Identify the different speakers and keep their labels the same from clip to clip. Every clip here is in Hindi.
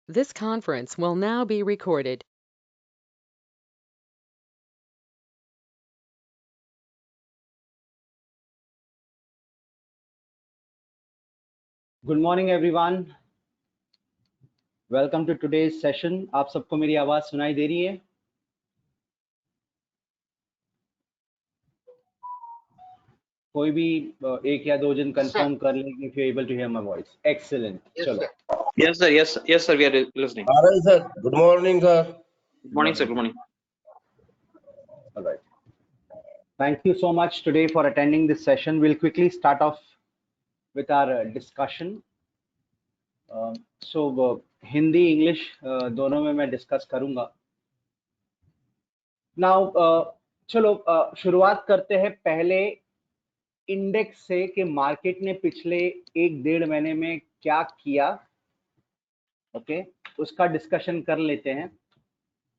Speaker 1: This conference will now be recorded.
Speaker 2: Good morning everyone, welcome to today's session. आप सबको मेरी आवाज सुनाई दे रही है? कोई भी एक या दो जन कंफर्म कर लें if you able to hear my voice. Excellent, चलो।
Speaker 3: Yes, sir. Yes, sir. We are listening.
Speaker 4: Arun sir, good morning, sir.
Speaker 3: Good morning, sir. Good morning.
Speaker 2: All right. Thank you so much today for attending this session. We'll quickly start off with our discussion. Hindi English दोनों में मैं डिस्कस करूंगा। नाउ चलो शुरुआत करते हैं पहले इंडेक्स से कि मार्केट ने पिछले 1-1.5 महीने में क्या किया। ओके, उसका डिस्कशन कर लेते हैं।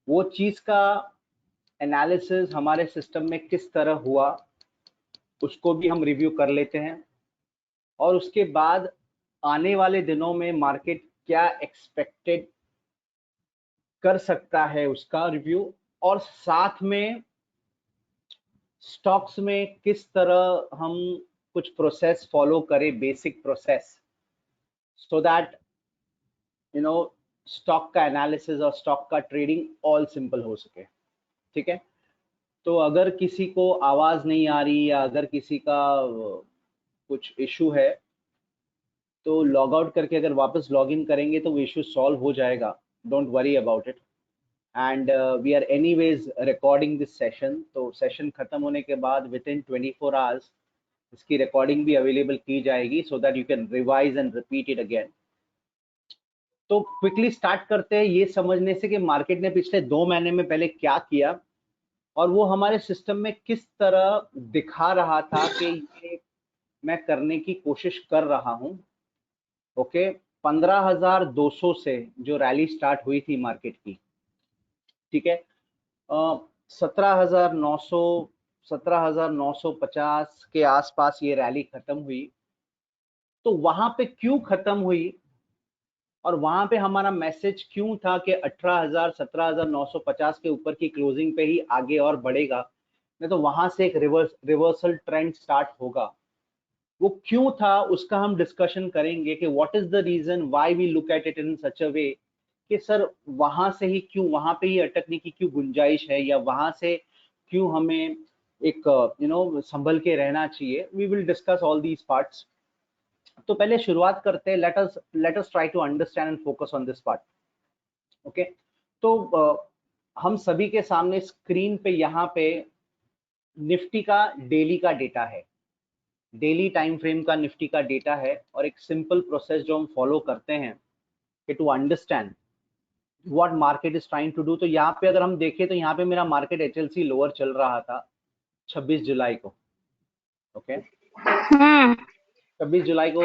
Speaker 2: वो चीज का एनालिसिस हमारे सिस्टम में किस तरह हुआ उसको भी हम रिव्यू कर लेते हैं, और उसके बाद आने वाले दिनों में मार्केट क्या एक्सपेक्टेड कर सकता है उसका रिव्यू, और साथ में स्टॉक्स में किस तरह हम कुछ प्रोसेस फॉलो करें, basic process, so that you no stock का एनालिसिस और स्टॉक का ट्रेडिंग ऑल सिंपल हो सके। ठीक है, तो अगर किसी को आवाज नहीं आ रही या अगर किसी का कुछ इशू है तो लॉग आउट करके अगर वापस लॉग इन करेंगे तो वो इशू सॉल्व हो जाएगा। Don't worry about it. And we are anyways recording this session, तो सेशन खत्म होने के बाद विद इन 24 आवर्स इसकी रिकॉर्डिंग भी अवेलेबल की जाएगी so that you can revise and repeat it again. तो क्विकली स्टार्ट करते हैं ये समझने से कि मार्केट ने पिछले 2 महीने में पहले क्या किया और वो हमारे सिस्टम में किस तरह दिखा रहा था कि ये मैं करने की कोशिश कर रहा हूं। ओके, 15,200 से जो रैली स्टार्ट हुई थी मार्केट की, ठीक है, 17,900 17,950 के आसपास ये रैली खत्म हुई। तो वहां पे क्यों खत्म हुई और वहां पे हमारा मैसेज क्यों था कि 18,000 17,950 के ऊपर की क्लोजिंग पे ही आगे और बढ़ेगा, नहीं तो वहां से एक रिवर्सल ट्रेंड स्टार्ट होगा। वो क्यों था उसका हम डिस्कशन करेंगे कि what is the reason why we look at it in such a way कि सर वहां से ही क्यों, वहां पे ही अटकने की क्यों गुंजाइश है या वहां से क्यों हमें एक संभल के रहना चाहिए। We will discuss all these parts. तो पहले शुरुआत करते हैं, let us try to understand and focus on this part. Okay, तो हम सभी के सामने स्क्रीन पे यहाँ पे निफ्टी का डेली का डेटा है, डेली टाइम फ्रेम का निफ्टी का डेटा है, और एक सिंपल प्रोसेस जो हम फॉलो करते हैं कि to understand what market is trying to do. तो यहाँ पे अगर हम देखें तो यहाँ पे मेरा मार्केट एचएलसी लोअर चल रहा था 26 जुलाई को। ओके, 26 जुलाई को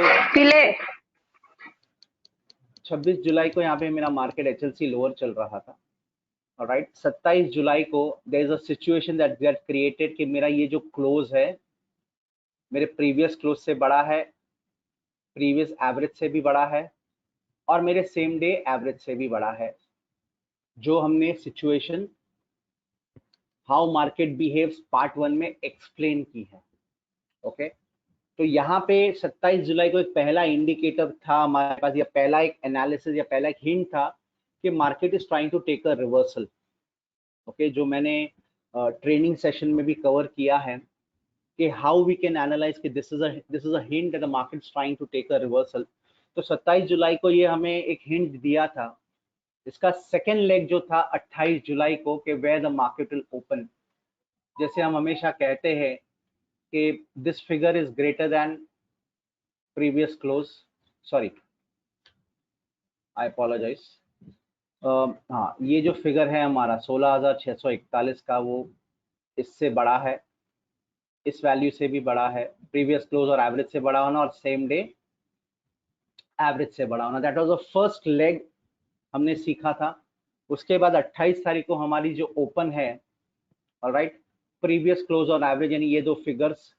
Speaker 2: 26 जुलाई को यहाँ पे मेरा मार्केट एचएलसी लोअर चल रहा था। ऑलराइट, 27 जुलाई को there is a situation that get created कि मेरा ये जो क्लोज है मेरे प्रीवियस क्लोज से बड़ा है, प्रीवियस एवरेज से भी बड़ा है, और मेरे सेम डे एवरेज से भी बड़ा है, जो हमने situation how market behaves part 1 में एक्सप्लेन की है। ओके, तो यहाँ पे 27 जुलाई को एक पहला इंडिकेटर था हमारे पास, या पहला एक एनालिसिस या पहला एक हिंट था कि market is trying to take a reversal. Okay, जो मैंने ट्रेनिंग सेशन में भी कवर किया है कि हाउ वी कैन एनालाइज कि this is a hint that the market is trying to take a reversal. तो 27 जुलाई को ये हमें एक हिंट दिया था। इसका सेकेंड लेग जो था 28 जुलाई को कि where the market will open. जैसे हम हमेशा कहते हैं कि this figure is greater than previous close, sorry I apologise, हाँ, ये जो फिगर है हमारा 16,641 का, वो इससे बड़ा है, इस वैल्यू से भी बड़ा है, प्रीवियस क्लोज और एवरेज से बड़ा होना और सेम डे एवरेज से बड़ा होना। That was the first leg हमने सीखा था। उसके बाद 28 तारीख को हमारी जो ओपन है, ऑलराइट, प्रीवियस क्लोज और एवरेज यानी ये दो फिगर्स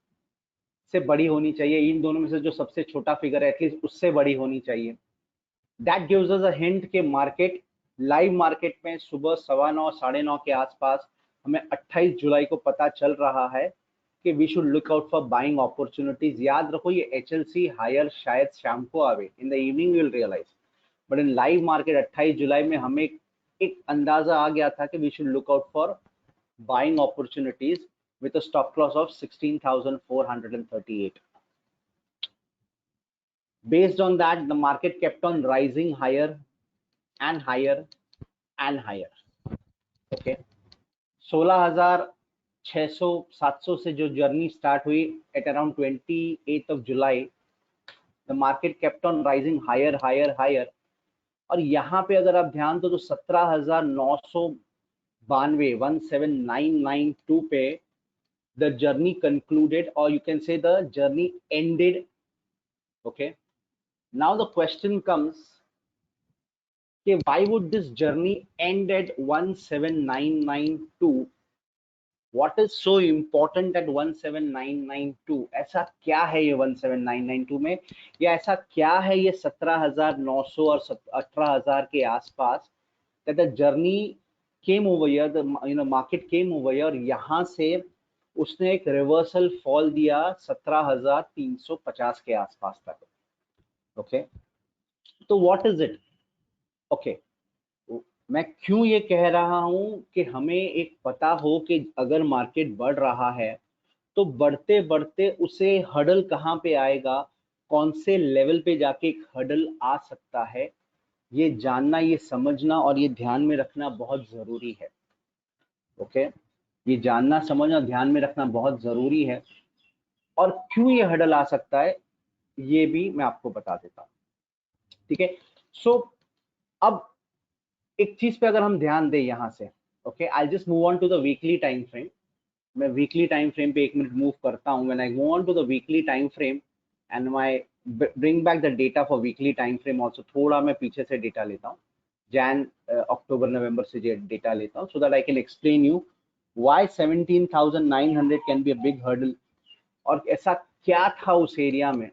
Speaker 2: से बड़ी होनी चाहिए। इन दोनों में से जो सबसे छोटा फिगर है एटलीस्ट उससे बड़ी होनी चाहिए। That gives us a hint कि मार्केट, लाइव मार्केट में सुबह 9:15 9:30 के आसपास हमें 28 जुलाई को पता चल रहा है कि we should look out for buying opportunities. याद रखो ये एचएलसी हायर शायद शाम को आवे, in the evening we will realise, but in live market 28 जुलाई में हमें एक अंदाजा आ गया था कि we should look out for buying opportunities with a stop loss of 16,438. Based on that, the market kept on rising higher and higher and higher. Okay, 16,600 700 से जो जर्नी स्टार्ट हुई at around 28th of July, the market kept on rising higher, higher, higher. और यहाँ पे अगर आप ध्यान दो तो 17,992 17992 पे the journey concluded, or you can say the journey ended. Okay, now the question comes, okay, why would this journey end at 17992? What is so important at 17992? ऐसा क्या है ये 17992 में, या ऐसा क्या है ये 17,900 और 18,000 के आसपास, that the journey came over here, the market came over here, और यहाँ से उसने एक रिवर्सल फॉल दिया 17,350 के आसपास तक. ओके, तो व्हाट इज इट? ओके, मैं क्यों ये कह रहा हूं कि हमें एक पता हो कि अगर मार्केट बढ़ रहा है तो बढ़ते बढ़ते उसे हडल कहाँ पे आएगा, कौन से लेवल पे जाके एक हडल आ सकता है, ये जानना, ये समझना और ये ध्यान में रखना बहुत जरूरी है. ओके, ये जानना, समझना, ध्यान में रखना बहुत जरूरी है. और क्यों ये हडल आ सकता है ये भी मैं आपको बता देता हूं. ठीक है, सो अब एक चीज पे अगर हम ध्यान दें यहां से, okay, I just move on to the weekly time frame. मैं वीकली टाइम फ्रेम पे 1 मिनट मूव करता हूं. When I move on to the weekly time frame and my bring back the data for weekly time frame also, थोड़ा मैं पीछे से डेटा लेता हूं, जैन अक्टूबर नवंबर से डेटा लेता हूं, so that I can explain you why 17,900 can be a big hurdle. और ऐसा क्या था उस एरिया में,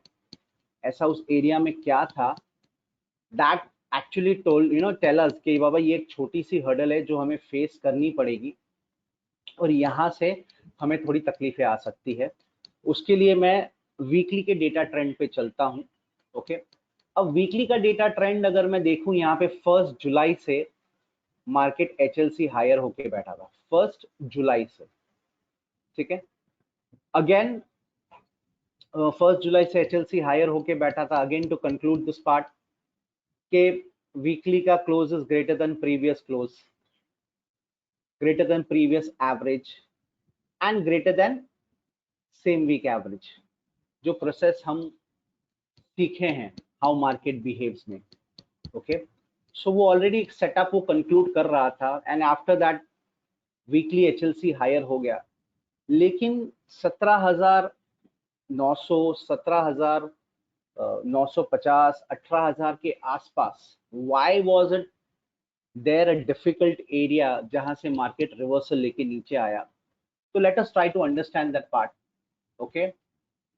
Speaker 2: ऐसा उस एरिया में क्या था दैट एक्चुअली टेल अस कि बाबा ये एक छोटी सी हर्डल है जो हमें फेस करनी पड़ेगी और यहाँ से हमें थोड़ी तकलीफें आ सकती है. उसके लिए मैं वीकली के डेटा ट्रेंड पे चलता हूँ. ओके, अब वीकली का डेटा ट्रेंड अगर मैं देखूं, यहाँ पे 1 जुलाई से मार्केट एचएलसी हायर होके बैठा था, 1 जुलाई से. ठीक है, अगेन 1 जुलाई से एचएलसी हायर होके बैठा था. Again to conclude this part के वीकली का close is greater than previous close, greater than previous average and greater than same week average. जो प्रोसेस हम सीखे हैं हाउ मार्केट बिहेव्स में. ओके, सो वो ऑलरेडी एक सेटअप वो कंक्लूड कर रहा था and after that weekly HLC higher हो गया. लेकिन 17,900 17,950 18,000 के आसपास, why was it there a difficult area जहां से मार्केट रिवर्सल लेके नीचे आया? तो let us try to understand that part. Okay,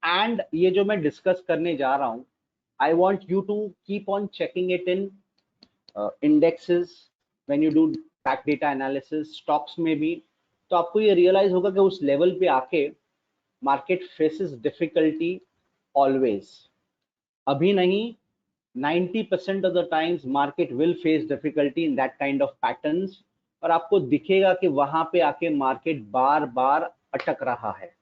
Speaker 2: and ये जो मैं डिस्कस करने जा रहा हूं, I want you to keep on checking it in indexes, when you do back data analysis, stocks में भी. तो आपको ये रियलाइज होगा कि उस लेवल पे आके मार्केट फेसेस डिफिकल्टी ऑलवेज. अभी नहीं, 90% of the times market will face difficulty in that kind of patterns. और आपको दिखेगा कि वहां पे आके मार्केट बार बार अटक रहा है.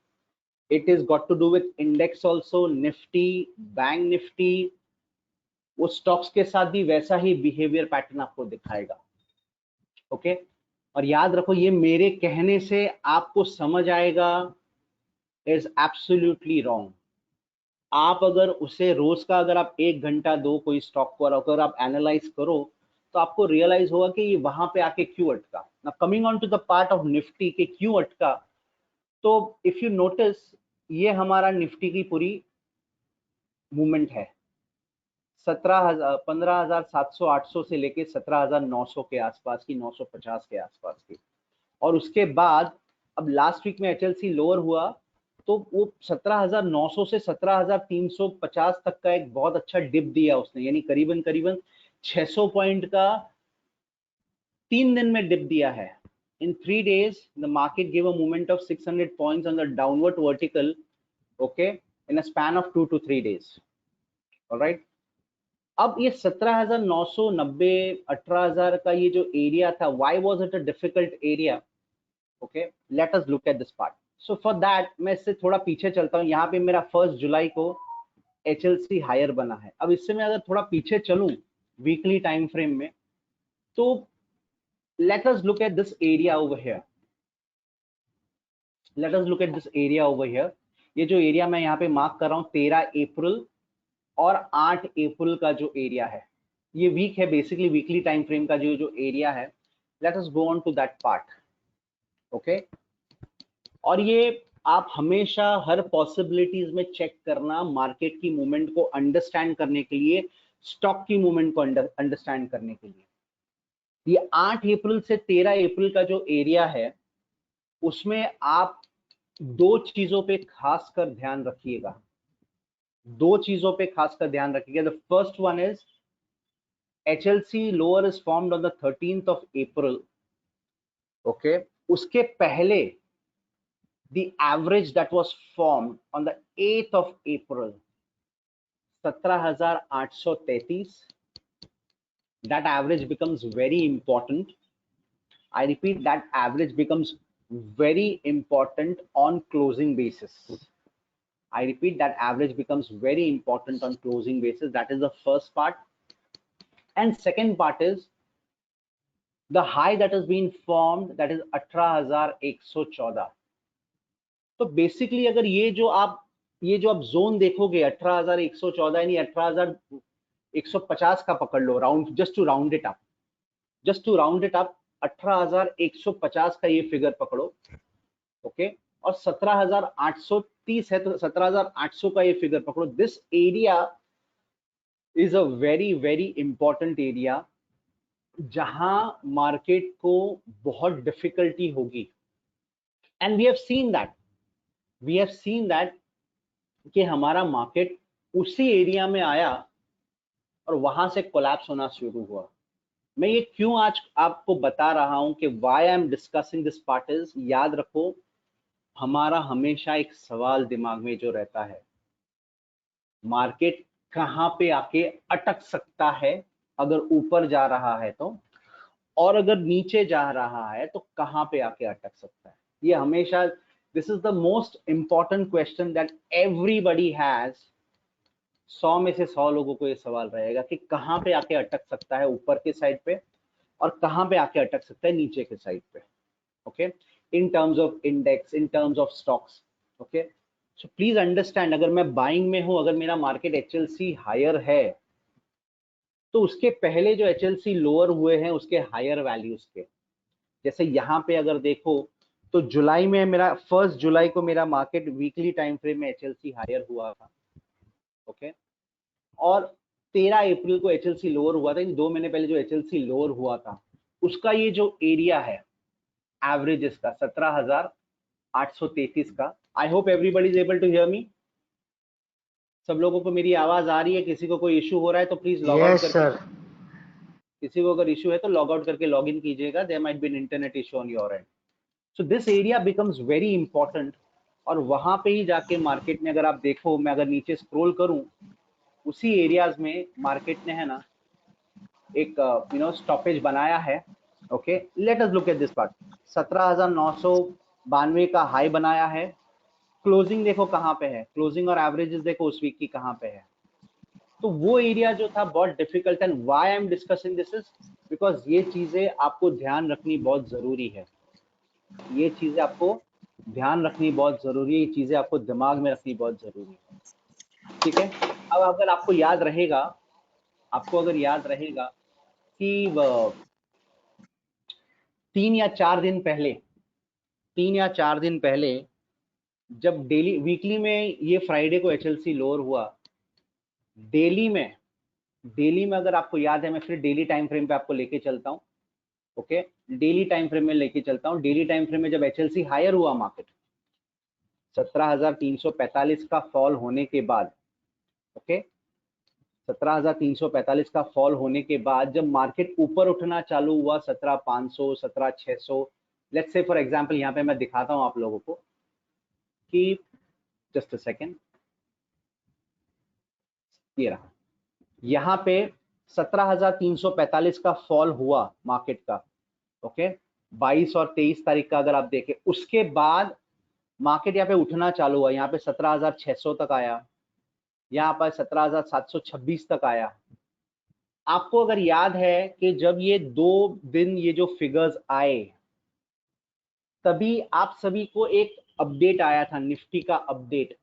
Speaker 2: It is got to do with index also, Nifty, bank Nifty, वो स्टॉक्स के साथ भी वैसा ही बिहेवियर पैटर्न आपको दिखाएगा. ओके, और याद रखो ये मेरे कहने से आपको समझ आएगा इज एब्सोल्युटली रॉन्ग. आप अगर उसे रोज का अगर आप 1 घंटा दो कोई स्टॉक को और अगर आप एनालाइज करो तो आपको रियलाइज होगा कि ये वहां पे आके क्यों अटका. Now coming on to the part of Nifty के क्यों अटका, तो इफ यू नोटिस ये हमारा निफ्टी की पूरी मूवमेंट है 15,700 800 से लेके 17,900 के आसपास की, 950 के आसपास की. और उसके बाद अब लास्ट वीक में एचएलसी लोअर हुआ तो वो 17,900 से 17,350 तक का एक बहुत अच्छा डिप दिया उसने, यानी करीबन करीबन 600 पॉइंट का 3 दिन में डिप दिया है. In 3 days, the market gave a movement of 600 points on the downward vertical, okay, in a span of 2 to 3 days. All right. अब ये 17,990 18,000 का ये जो एरिया था, why was it a difficult area? Okay, let us look at this part. So for that, मैं इससे थोड़ा पीछे चलता हूँ. यहाँ पे मेरा 1 जुलाई को HLC हायर बना है. अब इससे मैं अगर थोड़ा पीछे चलूँ वीकली टाइम फ्रेम में, तो let us look at this area over here. Let us look at this area over here. ये जो एरिया मैं यहाँ पे मार्क कर रहा हूँ 13 अप्रैल और 8 अप्रैल का जो एरिया है, ये वीक है, बेसिकली वीकली टाइम फ्रेम का जो एरिया है. Let us go on to that part. Okay, और ये आप हमेशा हर पॉसिबिलिटीज में चेक करना, मार्केट की मूवमेंट को अंडरस्टैंड करने के लिए, स्टॉक की मूवमेंट को अंडरस्टैंड करने के लिए. ये 8 अप्रैल से 13 अप्रैल का जो एरिया है, उसमें आप दो चीजों पे खासकर ध्यान रखिएगा. दो चीजों पे खासकर ध्यान रखिएगा. The first one is HLC lower is formed on the 13th of April. Okay, उसके पहले the average that was formed on the 8th of April 17,833. That average becomes very important. I repeat, that average becomes very important on closing basis. I repeat, that average becomes very important on closing basis. That is the first part. And second part is the high that has been formed, that is 18,114. तो बेसिकली अगर ये जो आप जोन देखोगे 18,114 यानी 18,150 का पकड़ लो, round, just to round it up, 18,150 का ये फिगर पकड़ो. ओके, और 17,830 है तो 17,800 का ये फिगर पकड़ो. This area is a very very important area जहां मार्केट को बहुत डिफिकल्टी होगी. And we have seen that कि हमारा मार्केट उसी एरिया में आया और वहां से कोलैप्स होना शुरू हुआ. मैं ये क्यों आज आपको बता रहा हूं कि why I am discussing this part is, याद रखो, हमारा हमेशा एक सवाल दिमाग में जो रहता है, मार्केट कहां पे आके अटक सकता है अगर ऊपर जा रहा है तो, और अगर नीचे जा रहा है तो कहां पे आके अटक सकता है. ये हमेशा, this is the most important question that everybody has. 100 में से 100 लोगों को ये सवाल रहेगा कि कहां पे आके अटक सकता है ऊपर के साइड पे और कहां पे आके अटक सकता है नीचे के साइड पे. Okay, in terms of index, in terms of stocks. Okay, so please understand, अगर मैं बाइंग में हूं, अगर मेरा मार्केट HLC हायर है, तो उसके पहले जो HLC लोअर हुए हैं उसके हायर वैल्यूज के, जैसे यहाँ पे अगर देखो तो जुलाई में मेरा 1 जुलाई को मेरा मार्केट वीकली टाइम फ्रेम में HLC हायर हुआ था. ओके, और 13 अप्रैल को HLC लोअर हुआ था. इन 2 महीने पहले जो HLC लोअर हुआ था उसका ये जो एरिया है एवरेजेस का 17,833 का. I hope everybody is able to hear me. सब लोगों को मेरी आवाज आ रही है? किसी को कोई इशू हो रहा है तो प्लीज लॉग आउट करके, किसी को अगर इशू है तो लॉग आउट करके लॉग इन कीजिएगा. There might be an internet issue on your end. So this area becomes very important, और वहां पे ही जाके मार्केट में अगर आप देखो, मैं अगर नीचे स्क्रॉल करूं, उसी एरियाज में मार्केट ने है ना एक स्टॉपेज बनाया है. Okay, late us look at this part. 17,992 का हाई बनाया है. क्लोजिंग देखो कहां पे है, क्लोजिंग और एवरेजेस देखो उस वीक की कहां पे है. तो वो एरिया जो था बहुत difficult. And why I am discussing this is because ये चीजें आपको ध्यान रखनी बहुत जरूरी है. ये चीजें आपको ध्यान रखनी बहुत जरूरी है, ये चीजें आपको दिमाग में रखनी बहुत जरूरी है. ठीक है, अब अगर आपको याद रहेगा, अगर याद रहेगा कि 3 या 4 दिन पहले जब डेली वीकली में ये फ्राइडे को HLC लोअर हुआ, डेली में अगर आपको याद है, मैं फिर डेली टाइम फ्रेम पे आपको लेके चलता हूं. ओके, डेली टाइम फ्रेम में लेके चलता हूं. डेली टाइम फ्रेम में जब HLC हायर हुआ, मार्केट 17,345 का फॉल होने के बाद, ओके, 17,345 का फॉल होने के बाद जब मार्केट ऊपर उठना चालू हुआ 17,500 17,600, लेट्स से फॉर एग्जांपल यहाँ पे मैं दिखाता हूँ आप लोगों को कि जस्ट अ सेकेंड, ये रहा, यहाँ पे 17,345 का फॉल हुआ मार्केट का, ओके 22 और 23 तारीख का अगर आप देखें, उसके बाद मार्केट यहाँ पे उठना चालू हुआ, यहाँ पे 17,600 तक आया, यहाँ पर 17,726 तक आया। आपको अगर याद है कि जब ये 2 दिन ये जो फिगर्स आए तभी आप सभी को एक अपडेट आया था, निफ्टी का अपडेट,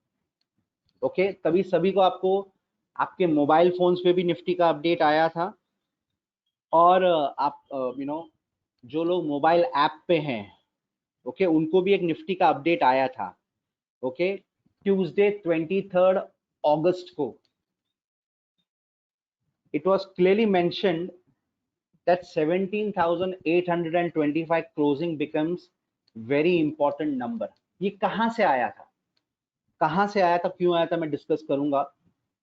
Speaker 2: ओके तभी सभी को आपको आपके मोबाइल फोन्स पे भी निफ्टी का अपडेट आया था, और आप जो लोग मोबाइल ऐप पे हैं, ओके उनको भी एक निफ्टी का अपडेट आया था, ओके ट्यूसडे 23 अगस्त को। It was clearly mentioned that 17,825 closing becomes very important number. ये कहां से आया था, कहां से आया था, क्यों आया था, मैं डिस्कस करूंगा,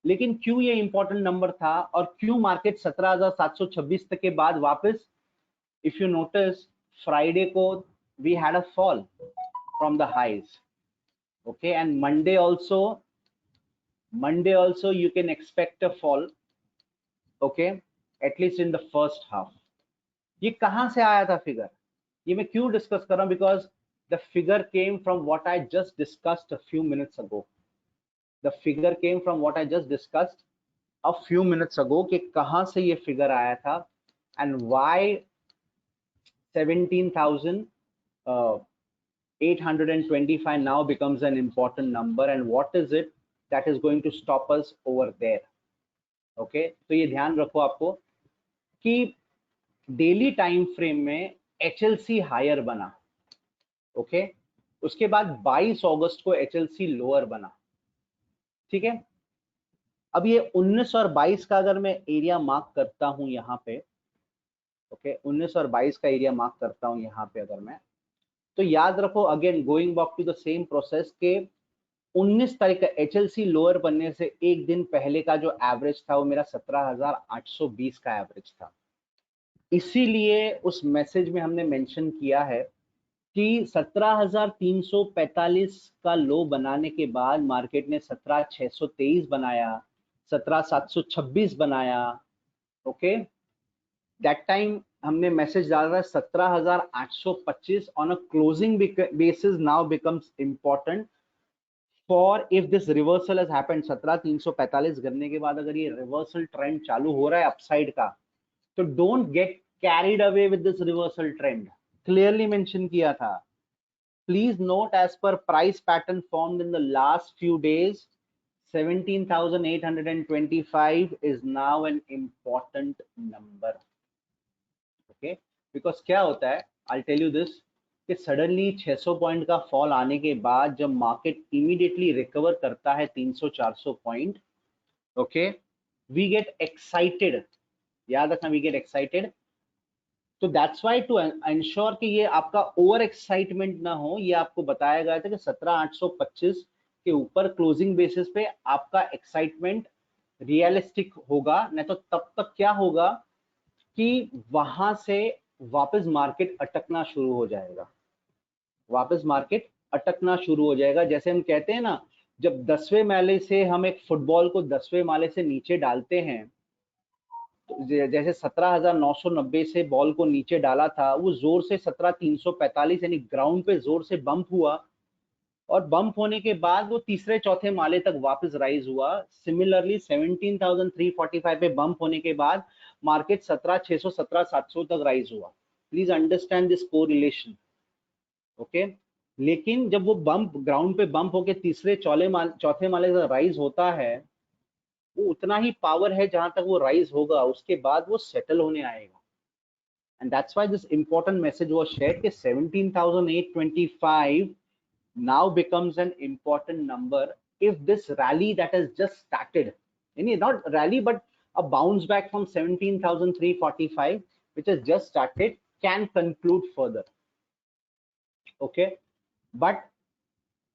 Speaker 2: लेकिन क्यों ये इंपॉर्टेंट नंबर था और क्यों मार्केट 17,726 तक के बाद वापस, इफ यू नोटिस फ्राइडे को we had a fall from the highs, okay and Monday also you can expect a fall, okay at least in the first half. ये कहां से आया था फिगर, ये मैं क्यों डिस्कस कर रहा हूं, because the figure came from what I just discussed a few minutes ago, the figure came from what I just discussed a few minutes ago, कि कहां से ये फिगर आया था and why 17,825 now becomes an important number and what is it that is going to stop us over there, okay तो ये ध्यान रखो आपको कि डेली टाइम फ्रेम में HLC हायर बना, ओके उसके बाद 22 अगस्त को HLC लोअर बना, ठीक है। अब ये 19 और 22 का अगर मैं एरिया मार्क करता हूं यहाँ पे, ओके 19 और 22 का एरिया मार्क करता हूं यहाँ पे अगर मैं, तो याद रखो again going back to the same process के 19 तारीख का HLC लोअर बनने से एक दिन पहले का जो एवरेज था वो मेरा 17,820 का एवरेज था। इसीलिए उस मैसेज में हमने मेंशन किया है कि 17,345 का लो बनाने के बाद मार्केट ने 17,623 बनाया, 17,726 बनाया, ओके दैट टाइम हमने मैसेज डाला 17,825 on a closing basis now becomes important for if this reversal has happened. 17,345 गिरने के बाद अगर ये रिवर्सल ट्रेंड चालू हो रहा है अपसाइड का, तो don't get carried away with this reversal trend, clearly mention किया था। Please note, as per price pattern formed in the last few days, 17,825 is now an important number, okay because क्या होता है, I'll tell you this, कि सडनली 600 पॉइंट का फॉल आने के बाद जब मार्केट इमीडिएटली रिकवर करता है 300-400 point, okay we get excited, याद रखना वी गेट एक्साइटेड। तो दैट्स वाई टू एंश्योर कि ये आपका ओवर एक्साइटमेंट ना हो, ये आपको बताया गया था कि 17,825 के ऊपर क्लोजिंग बेसिस पे आपका एक्साइटमेंट रियलिस्टिक होगा, नहीं तो तब तक क्या होगा कि वहां से वापस मार्केट अटकना शुरू हो जाएगा, वापस मार्केट अटकना शुरू हो जाएगा। जैसे हम कहते हैं ना, जब 10वें माले से हम एक फुटबॉल को 10वें माले से नीचे डालते हैं, जैसे 17,990 से बॉल को नीचे डाला था, वो जोर से 17,345 यानी ग्राउंड पे जोर से बम्प हुआ, और बम्प होने के बाद वो तीसरे चौथे माले तक वापस राइज हुआ। सिमिलरली 17,345 पे बम्प होने के बाद मार्केट 17,600 17,700 तक राइज हुआ। Please understand this correlation, okay लेकिन जब वो बम्प ग्राउंड पे बम्प होके तीसरे चौथे माले तक राइज होता है, वो उतना ही पावर है जहां तक वो राइज होगा, उसके बाद वो सेटल होने आएगा। And that's why this important message was shared कि 17,825 now becomes an important number if this rally that has just started, not rally but a bounce back from 17,345 which has just started can conclude further, okay but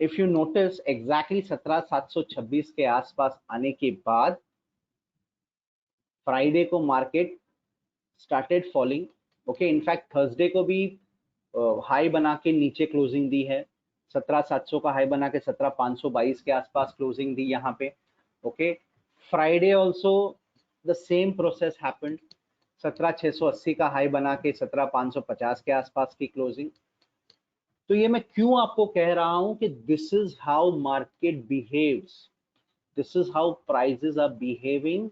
Speaker 2: if you notice exactly 17,726 के आसपास आने के बाद फ्राइडे को market started falling, okay. In fact Thursday को भी हाई बना के नीचे क्लोजिंग दी है, 17,700 का हाई बना के 17,522 के आसपास क्लोजिंग दी यहाँ पे, okay. Friday also the same process happened, 17,680 का हाई बना के 17,550 के आसपास की क्लोजिंग। तो ये मैं क्यों आपको कह रहा हूं कि this is how market behaves, this is how prices are behaving,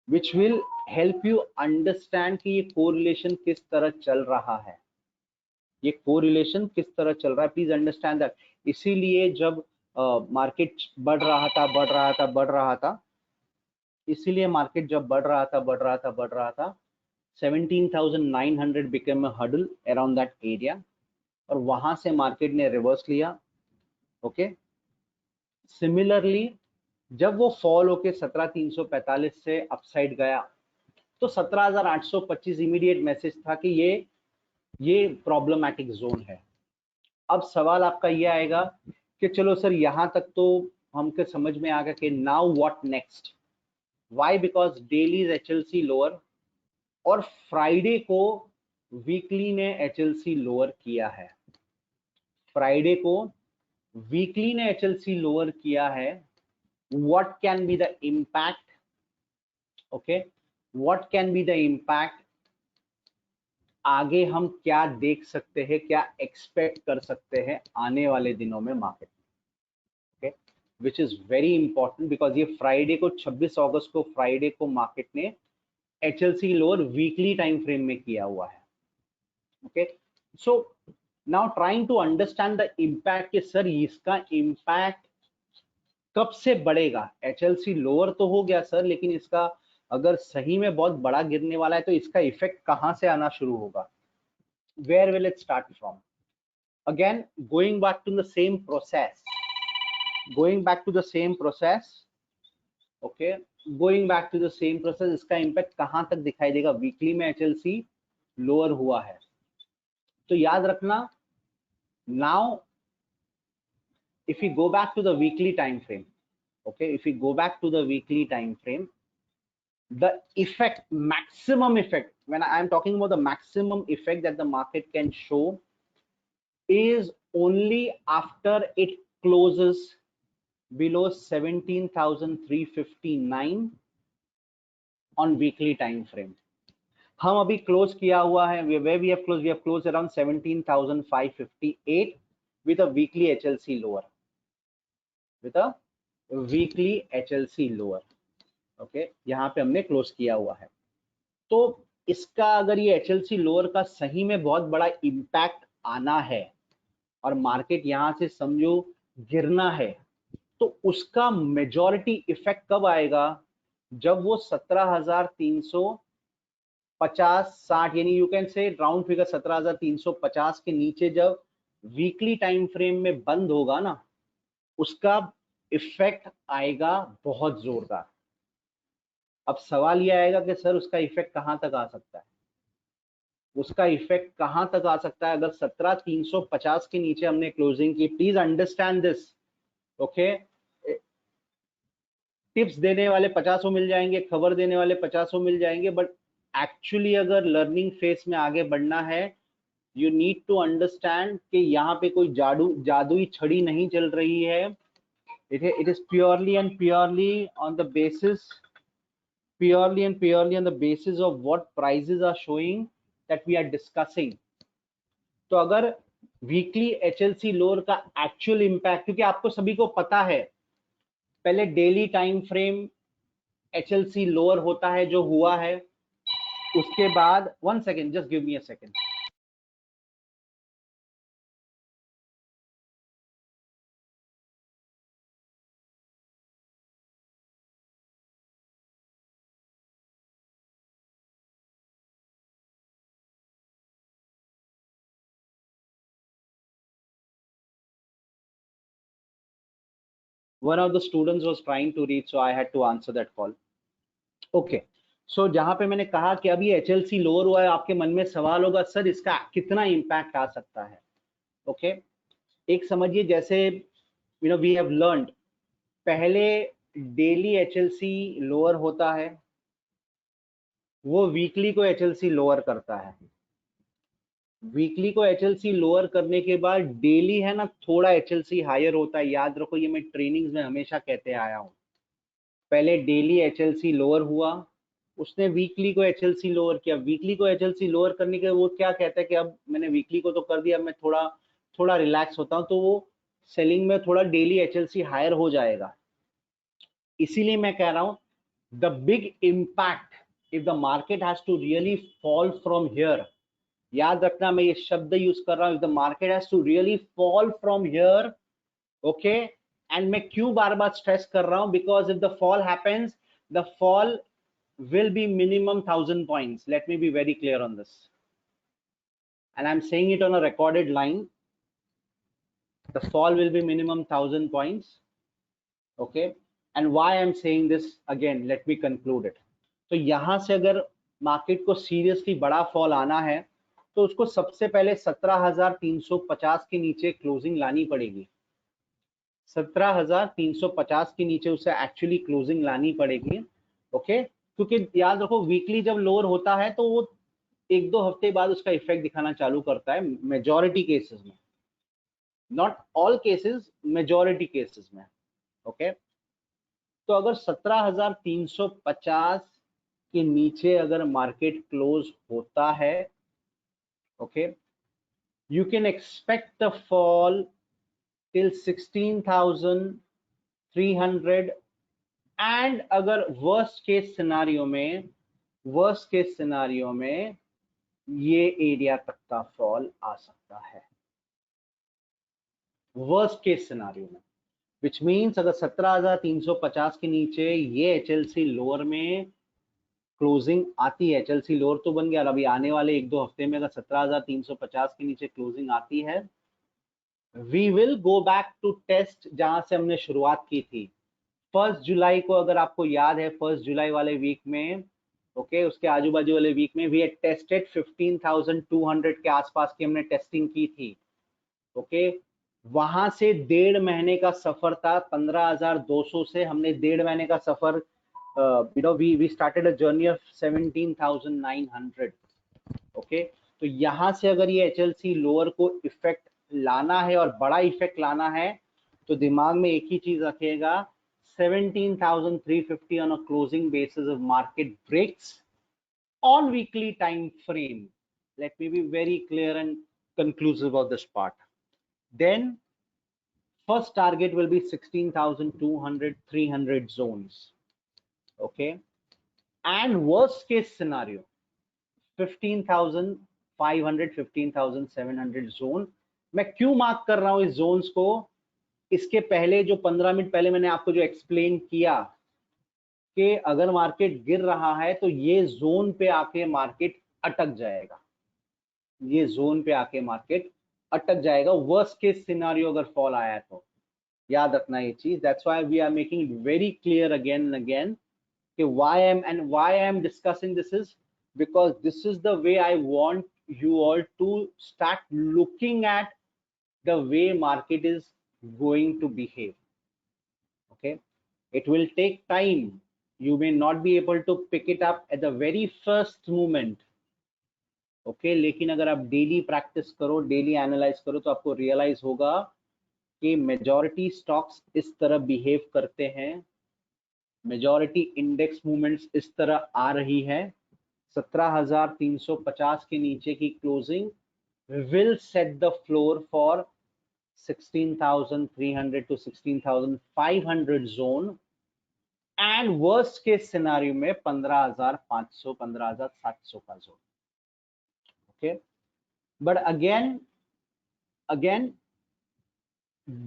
Speaker 2: which will help you understand कि ये कोरिलेशन किस तरह चल रहा है, ये कोरिलेशन किस तरह चल रहा है, प्लीज अंडरस्टैंड दैट। इसीलिए जब मार्केट बढ़ रहा था, इसीलिए मार्केट जब बढ़ रहा था 17,900 became a hurdle around that area, और वहां से मार्केट ने रिवर्स लिया, ओके। सिमिलरली जब वो फॉल होके 17,345 से अपसाइड गया तो 17,825 इमीडिएट मैसेज था कि ये प्रॉब्लमैटिक जोन है। अब सवाल आपका ये आएगा कि चलो सर यहाँ तक तो हमको समझ में आ गया कि now what next, why, because daily is HLC lower और फ्राइडे को वीकली ने एचएलसी लोअर किया है, फ्राइडे को वीकली ने एचएलसी लोअर किया है। What can be the impact? Okay, what can be the impact? आगे हम क्या देख सकते हैं, क्या एक्सपेक्ट कर सकते हैं आने वाले दिनों में मार्केट में, okay, which is very important because ये फ्राइडे को 26 अगस्त को फ्राइडे को मार्केट ने HLC lower weekly time frame में किया हुआ है, okay. So now trying to understand the impact कि सर इसका इम्पैक्ट कब से बढ़ेगा। एचएलसी लोअर तो हो गया सर, लेकिन इसका अगर सही में बहुत बड़ा गिरने वाला है तो इसका इफेक्ट कहां से आना शुरू होगा, where will it start from. Again going back to the same process, okay, going back to the same process, इसका इम्पैक्ट कहां तक दिखाई देगा। वीकली में एचएलसी लोअर हुआ है तो याद रखना, now if we go back to the weekly time frame, okay, if we go back to the weekly time frame, the effect, maximum effect, when I am talking about the maximum effect that the market can show is only after it closes below 17,359 on weekly time frame. हम अभी क्लोज किया हुआ है, where we have closed around 17,558 with a weekly HLC lower, with a weekly HLC lower, okay, यहाँ पे हमने क्लोज किया हुआ है। तो इसका अगर ये HLC लोअर का सही में बहुत बड़ा इम्पैक्ट आना है और मार्केट यहाँ से समझो गिरना है तो उसका मेजॉरिटी इफेक्ट कब आएगा, जब वो 17,350-60 यानी you can say round figure 17,350 के नीचे जब वीकली टाइम फ्रेम में बंद होगा ना, उसका इफेक्ट आएगा बहुत जोरदार। अब सवाल ये आएगा कि सर उसका इफेक्ट कहां तक आ सकता है, उसका इफेक्ट कहां तक आ सकता है अगर 17,350 के नीचे हमने क्लोजिंग की। Please understand this, okay. Tips देने वाले 50 मिल जाएंगे, खबर देने वाले 50 मिल जाएंगे, बट एक्चुअली अगर लर्निंग फेस में आगे बढ़ना है, यू नीड टू अंडरस्टैंड कि यहाँ पे कोई जादुई छड़ी नहीं चल रही है। It is purely and purely on the basis of what prices are showing that we are discussing. तो अगर वीकली एचएलसी लोअर का एक्चुअल इम्पैक्ट, क्योंकि आपको सभी को पता है पहले daily time frame HLC lower होता है जो हुआ है, उसके बाद, one second, just give me a second. One of the students was trying to reach, so I had to answer that call. Okay, so जहां पे मैंने कहा कि अभी एचएलसी लोअर हुआ है, आपके मन में सवाल होगा सर इसका कितना इम्पैक्ट आ सकता है। ओके, एक समझिए, जैसे you know we have learned, पहले डेली एचएलसी लोअर होता है, वो वीकली को एचएलसी लोअर करता है। वीकली को एचएलसी लोअर करने के बाद डेली है ना थोड़ा एचएलसी हायर होता है। याद रखो, ये मैं ट्रेनिंग्स में हमेशा कहते आया हूँ। पहले डेली एचएलसी लोअर हुआ, उसने वीकली को एचएलसी लोअर किया। वीकली को एचएलसी लोअर करने के वो क्या कहता है कि अब मैंने वीकली को तो कर दिया, अब मैं थोड़ा थोड़ा रिलैक्स होता हूँ, तो वो सेलिंग में थोड़ा डेली एचएलसी हायर हो जाएगा। इसीलिए मैं कह रहा हूँ the big impact if the market has to really fall from here, याद रखना मैं ये शब्द यूज कर रहा हूँ, if the market has to really fall from here, okay. And मैं क्यों बार बार स्ट्रेस कर रहा हूँ, because if the fall happens, the fall will be minimum 1000 points. Let me be very clear on this, and I'm saying it on a recorded line. The fall will be minimum 1000 points, okay. And why I'm saying this again, let me conclude it. तो यहां से अगर मार्केट को सीरियसली बड़ा फॉल आना है तो उसको सबसे पहले 17,350 के नीचे क्लोजिंग लानी पड़ेगी। 17,350 के नीचे उसे एक्चुअली क्लोजिंग लानी पड़ेगी, ओके। क्योंकि याद रखो वीकली जब लोअर होता है तो वो एक दो हफ्ते बाद उसका इफेक्ट दिखाना चालू करता है, मेजॉरिटी केसेस में, not all cases, majority cases में, ओके। तो अगर 17,350 के नीचे अगर मार्केट क्लोज होता है, okay, you can expect the fall till 16,300। And अगर वर्स्ट केस सिनारियो में ये एरिया तक का फॉल आ सकता है, वर्स्ट केस सिनारियो में, विच मीन्स अगर 17,350 के नीचे ये एचएलसी लोअर में क्लोजिंग आती है, एचएलसी लोअर तो बन गया, अभी आने वाले एक दो हफ्ते में अगर 17,350 के नीचे क्लोजिंग आती है, we will go back to test जहां से हमने शुरुआत की थी 1 जुलाई को। अगर आपको याद है 1 जुलाई वाले वीक में, ओके, उसके आजू बाजू वाले वीक में वी हैड टेस्टेड 15,200 के आसपास की हमने टेस्टिंग की थी, ओके। वहां से 1.5 महीने का सफर था, 15,200 से हमने 1.5 महीने का सफर, we started a journey of 17,900, okay. तो यहां से अगर ये एचएलसी लोअर को इफेक्ट लाना है और बड़ा इफेक्ट लाना है तो दिमाग में एक ही चीज रखिएगा, 17,350 on a closing basis of market breaks on weekly time frame. Let me be very clear and conclusive of this part. Then first target will be 16,200, 300 zones, okay. And worst case scenario 15,500, 15,700 zone. मैं क्यों मार्क कर रहा हूं इस जोन्स को, इसके पहले जो 15 मिनट पहले मैंने आपको जो एक्सप्लेन किया कि अगर मार्केट गिर रहा है तो ये जोन पे आके मार्केट अटक जाएगा, ये जोन पे आके मार्केट अटक जाएगा, वर्स्ट केस सिनारियो अगर फॉल आया तो याद रखना ये चीज। That's why we are making it very clear again and again कि why I am discussing this is because this is the way I want you all to start looking at the way market is going to behave, okay. It will take time, you may not be able to pick it up at the very first moment, okay, लेकिन अगर आप डेली प्रैक्टिस करो, डेली एनालाइज करो तो आपको रियलाइज होगा कि मेजॉरिटी स्टॉक्स इस तरह बिहेव करते हैं, मेजॉरिटी इंडेक्स मूवमेंट्स इस तरह आ रही है। 17,350 के नीचे की closing will set the floor for 16,300 to 16,500 zone and worst case scenario में 15,500, 15,700 का zone, okay. But again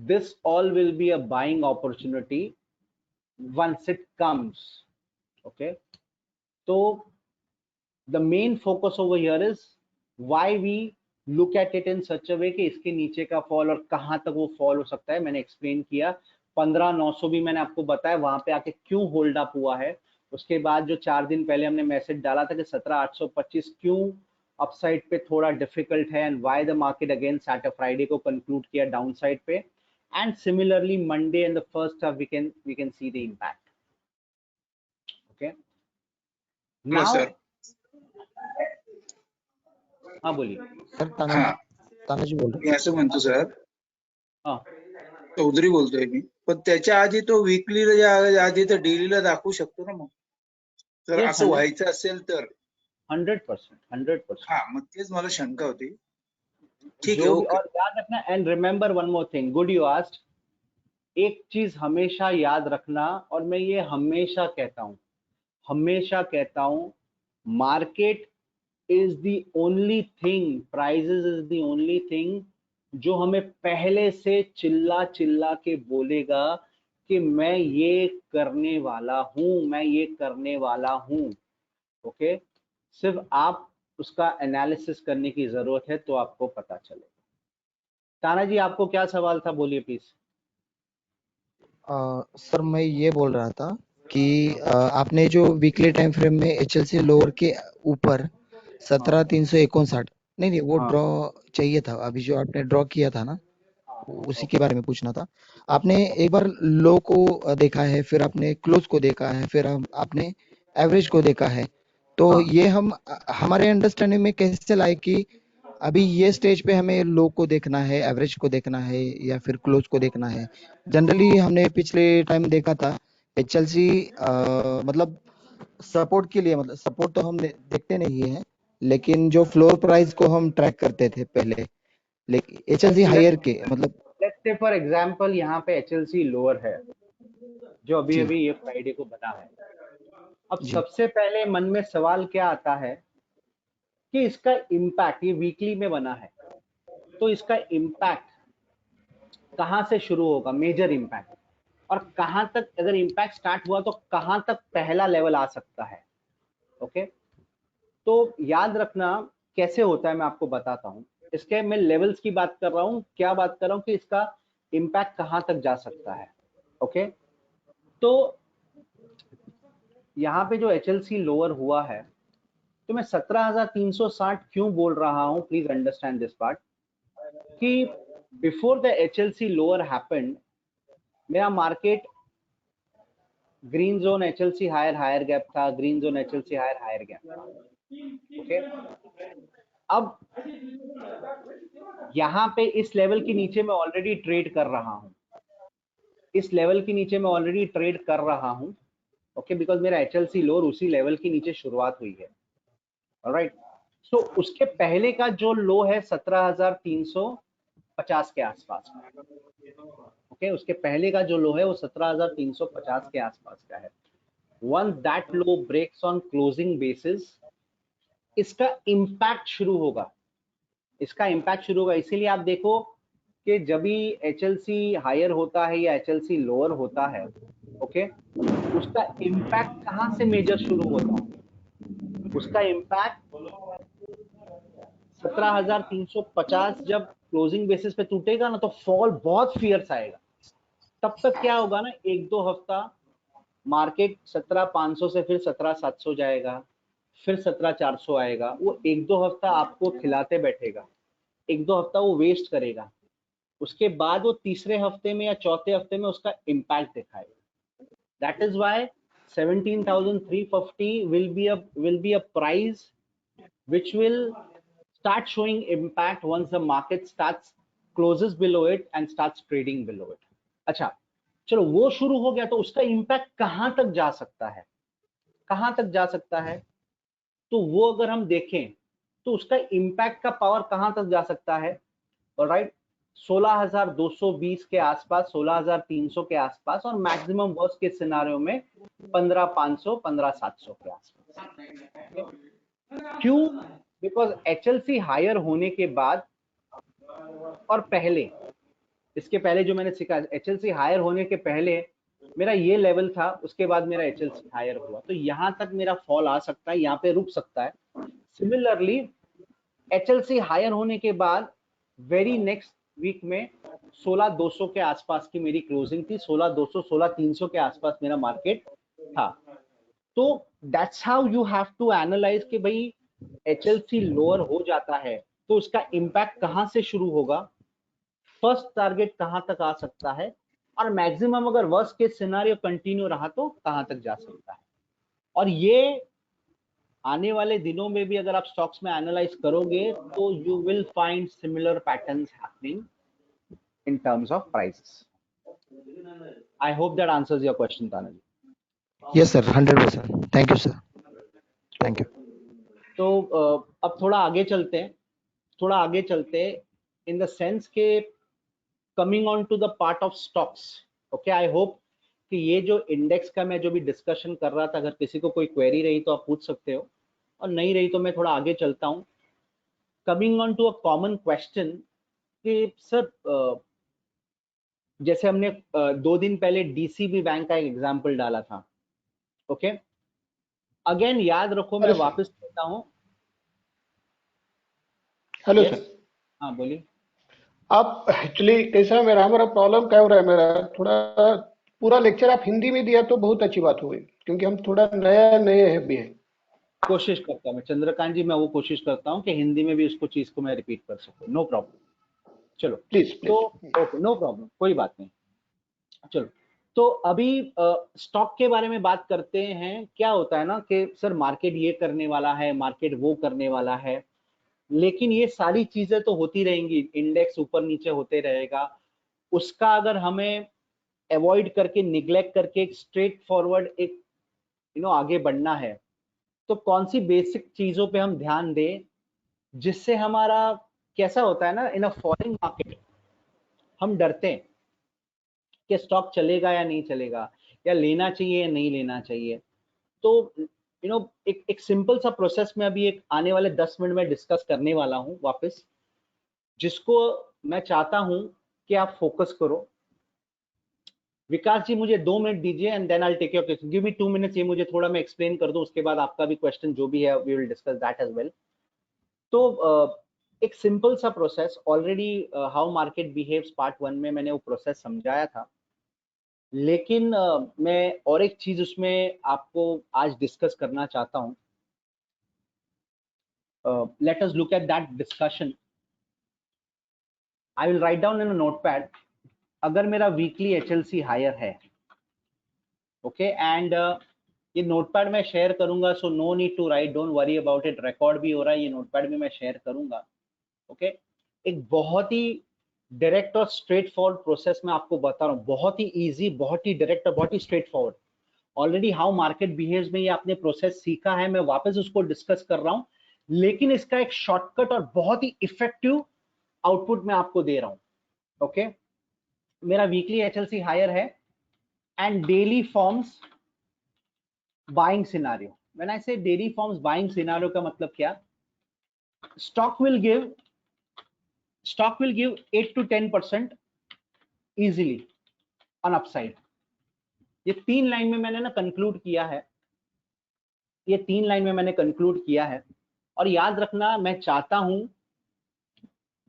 Speaker 2: this all will be a buying opportunity once it comes, okay. So the main focus over here is why we look at it in such a way कि इसके नीचे का फॉल और कहां तक वो फॉल हो सकता है, मैंने एक्सप्लेन किया। 15,900 भी मैंने आपको बताया वहां पे आके क्यों होल्ड अप हुआ है। उसके बाद जो 4 दिन पहले हमने मैसेज डाला था कि 17,825 क्यों अपसाइड पे थोड़ा डिफिकल्ट है and why the market again Saturday Friday को कंक्लूड किया डाउन साइड पे, and similarly Monday and the first half we can see the impact, okay.
Speaker 3: No,
Speaker 2: now
Speaker 3: sir.
Speaker 2: हाँ बोलिए.
Speaker 5: सर
Speaker 6: हा
Speaker 5: तानाजी बोल रहे
Speaker 6: मी असं म्हणतो सर,
Speaker 2: हाँ.
Speaker 6: चौधरी बोलतोय मी. पण त्याच्या आधी तो विकलीला आधी तर डेलीला दाखवू शकतो ना मग, जर
Speaker 2: Yes,
Speaker 6: असं
Speaker 2: 100%.
Speaker 6: व्हायचं असेल तर.
Speaker 2: 100%.
Speaker 6: हा मग तेच मला शंका होती. ठीक आहे,
Speaker 2: जो भी,
Speaker 6: ओके.
Speaker 2: और याद रखना, and remember one more thing, good you asked. एक चीज हमेशा याद रखना, और मैं ये हमेशा कहता हूं, market is the only thing, prices is the only thing जो हमें पहले से चिल्ला चिल्ला के बोलेगा कि मैं ये करने वाला हूं, ओके. सिर्फ आप उसका एनालिसिस करने की जरूरत है, तो आपको पता चलेगा. ताना जी, आपको क्या सवाल था, बोलिए प्लीज.
Speaker 5: सर मैं ये बोल रहा था कि आपने जो वीकली टाइम फ्रेम में एचएलसी लोअर के ऊपर 17,359, नहीं वो
Speaker 2: हाँ.
Speaker 5: ड्रॉ चाहिए था, अभी जो आपने ड्रॉ किया था ना, उसी के बारे में पूछना था. आपने एक बार लो को देखा है, फिर आपने क्लोज को देखा है, फिर आपने एवरेज को देखा है. तो
Speaker 2: हाँ.
Speaker 5: ये हमारे अंडरस्टैंडिंग में कैसे लाए कि अभी ये स्टेज पे हमें लो को देखना है, एवरेज को देखना है, या फिर क्लोज को देखना है. जनरली हमने पिछले टाइम देखा था एचएलसी मतलब सपोर्ट के लिए, मतलब सपोर्ट तो हम देखते नहीं है, लेकिन जो फ्लोर प्राइस को हम ट्रैक करते थे पहले, लेकिन एचएलसी हायर के मतलब.
Speaker 2: लेट्स से फॉर एग्जांपल यहाँ पे एचएलसी लोअर है, जो अभी
Speaker 5: जी.
Speaker 2: अभी ये फ्राइडे को बना है. अब
Speaker 5: जी.
Speaker 2: सबसे पहले मन में सवाल क्या आता है कि इसका इम्पैक्ट, ये वीकली में बना है, तो इसका इम्पैक्ट कहां से शुरू होगा, मेजर इम्पैक्ट, और कहां तक, अगर इम्पैक्ट स्टार्ट हुआ तो कहां तक पहला लेवल आ सकता है. ओके. तो याद रखना कैसे होता है, मैं आपको बताता हूं. इसके मैं लेवल्स की बात कर रहा हूं, क्या बात कर रहा हूं कि इसका इम्पैक्ट कहां तक जा सकता है. ओके. तो यहाँ पे जो एचएलसी लोअर हुआ है, तो मैं 17,360 क्यों बोल रहा हूं, प्लीज अंडरस्टैंड दिस पार्ट, कि before the HLC lower happened, मेरा market green zone HLC higher gap था, green zone HLC higher gap था. ओके. अब यहाँ पे इस लेवल के नीचे मैं ऑलरेडी ट्रेड कर रहा हूं, ओके, बिकॉज मेरा एचएलसी लोअर उसी लेवल के नीचे शुरुआत हुई है. ऑलराइट. सो उसके पहले का जो लो है 17,350 के आसपास का. ओके. उसके पहले का जो लो है वो 17,350 के आसपास का है. Once that low breaks on closing basis, इसका इम्पैक्ट शुरू होगा, इसीलिए आप देखो कि जब भी एचएलसी हायर होता है या एचएलसी लोअर होता है, ओके, उसका इम्पैक्ट कहां से मेजर शुरू होता है, उसका इम्पैक्ट 17,350 जब क्लोजिंग बेसिस पे टूटेगा ना, तो फॉल बहुत फियर्स आएगा. तब तक क्या होगा ना, एक दो हफ्ता मार्केट 17,500 से फिर 17,700 जाएगा, फिर 17,400 आएगा. वो एक दो हफ्ता आपको खिलाते बैठेगा, एक दो हफ्ता वो वेस्ट करेगा. उसके बाद वो तीसरे हफ्ते में या चौथे हफ्ते में उसका इम्पैक्ट दिखाएगा. That is why 17,350 will be a price which will start showing impact once the market closes below it and starts trading below it. अच्छा, चलो वो शुरू हो गया, तो उसका इम्पैक्ट कहां तक जा सकता है, तो वो अगर हम देखें तो उसका इम्पैक्ट का पावर कहां तक जा सकता है. ऑलराइट. 16,220 के आसपास, 16,300 के आसपास, और मैक्सिमम वर्स्ट के सिनारियो में 15,500 15,700 के आसपास. क्यों? बिकॉज एचएलसी हायर होने के बाद और पहले, इसके पहले जो मैंने सीखा, एचएलसी हायर होने के पहले मेरा ये लेवल था, उसके बाद मेरा एचएलसी हायर हुआ, तो यहां तक मेरा फॉल आ सकता है, यहाँ पे रुक सकता है. सिमिलरली एचएलसी हायर होने के बाद वेरी नेक्स्ट वीक में 16,200 के आसपास की मेरी क्लोजिंग थी, 16,200 16,300 के आसपास मेरा मार्केट था. तो that's how you have to analyse कि भाई एचएलसी लोअर हो जाता है तो उसका इम्पैक्ट कहां से शुरू होगा, फर्स्ट टारगेट कहां तक आ सकता है, और मैक्सिमम अगर वर्स्ट केस सिनेरियो कंटिन्यू रहा तो कहां तक जा सकता है. और ये आने वाले दिनों में भी अगर आप स्टॉक्स में एनालाइज करोगे तो you will find similar patterns happening in terms of prices. I hope that answers your question, Tanaji.
Speaker 5: Yes sir, 100%. Thank you sir, thank you.
Speaker 2: तो अब थोड़ा आगे चलते हैं इन द सेंस के coming on to the part of stocks. Okay, I hope कि ये जो इंडेक्स का मैं जो भी डिस्कशन कर रहा था, अगर किसी को कोई क्वेरी रही तो आप पूछ सकते हो, और नहीं रही तो मैं थोड़ा आगे चलता हूँ. Coming on to a common question कि सर जैसे हमने 2 दिन पहले डीसीबी बैंक का एक एग्जाम्पल डाला था. ओके, अगेन याद रखो, मैं
Speaker 7: हेलो सर.
Speaker 2: वापस कहता हूँ.
Speaker 7: Hello
Speaker 2: Yes?
Speaker 7: सर.
Speaker 2: हाँ बोलिए.
Speaker 7: आप एक्चुअली कैसा है, मेरा हमारा प्रॉब्लम क्या हो रहा है, मेरा थोड़ा पूरा लेक्चर आप हिंदी में दिया तो बहुत अच्छी बात हुई, क्योंकि हम थोड़ा नए हैं भी हैं.
Speaker 2: कोशिश करता हूँ मैं, चंद्रकांत जी, मैं वो कोशिश करता हूँ कि हिंदी में भी उसको चीज को मैं रिपीट कर सकूँ. No problem. चलो,
Speaker 7: प्लीज
Speaker 2: तो
Speaker 7: प्लीज.
Speaker 2: ओके, नो प्रॉब्लम, कोई बात नहीं. चलो, तो अभी स्टॉक के बारे में बात करते हैं. क्या होता है ना कि सर मार्केट ये करने वाला है, मार्केट वो करने वाला है, लेकिन ये सारी चीजें तो होती रहेंगी. इंडेक्स ऊपर नीचे होते रहेगा. उसका अगर हमें अवॉइड करके, निग्लेक्ट करके एक स्ट्रेट फॉरवर्ड एक आगे बढ़ना है, तो कौन सी बेसिक चीजों पे हम ध्यान दें जिससे हमारा कैसा होता है ना, इन अ फॉलिंग मार्केट हम डरते हैं कि स्टॉक चलेगा या नहीं चलेगा, या लेना चाहिए या नहीं लेना चाहिए. तो एक सिंपल सा प्रोसेस में अभी एक आने वाले 10 मिनट में डिस्कस करने वाला हूं वापस, जिसको मैं चाहता हूं कि आप फोकस करो. विकास जी मुझे 2 मिनट दीजिए and then I will take your question. Give me 2 minutes. ये मुझे थोड़ा मैं एक्सप्लेन कर दूं, उसके बाद आपका भी क्वेश्चन जो भी है we will discuss that as well. तो एक सिंपल सा process, already how market behaves part 1 में मैंने वो प्रोसेस समझाया था, लेकिन मैं और एक चीज उसमें आपको आज डिस्कस करना चाहता हूं. Let us look at that discussion. I will write down in a notepad. अगर मेरा वीकली एचएलसी हायर है, ओके, एंड ये नोटपैड मैं शेयर करूंगा, so no need to write, don't worry about it. Record भी हो रहा है, ये नोटपैड भी मैं शेयर करूंगा. ओके, एक बहुत ही डायरेक्ट और स्ट्रेट फॉरवर्ड प्रोसेस मैं आपको बता रहा हूँ. बहुत ही इजी, बहुत ही डायरेक्ट और बहुत ही straightforward. Already how market behaves में ये आपने प्रोसेस सीखा है, मैं वापस उसको डिस्कस कर रहा हूँ, लेकिन इसका एक शॉर्टकट और बहुत ही इफेक्टिव आउटपुट मैं आपको दे रहा हूँ. ओके, मेरा वीकली एचएलसी हायर है and daily forms buying scenario. When I से डेली फॉर्म्स बाइंग सिनारियो का मतलब क्या? Stock will give 8 to 10% easily on upside. ये 3 लाइन में मैंने ना कंक्लूड किया है, ये 3 लाइन में मैंने कंक्लूड किया है. और याद रखना, मैं चाहता हूं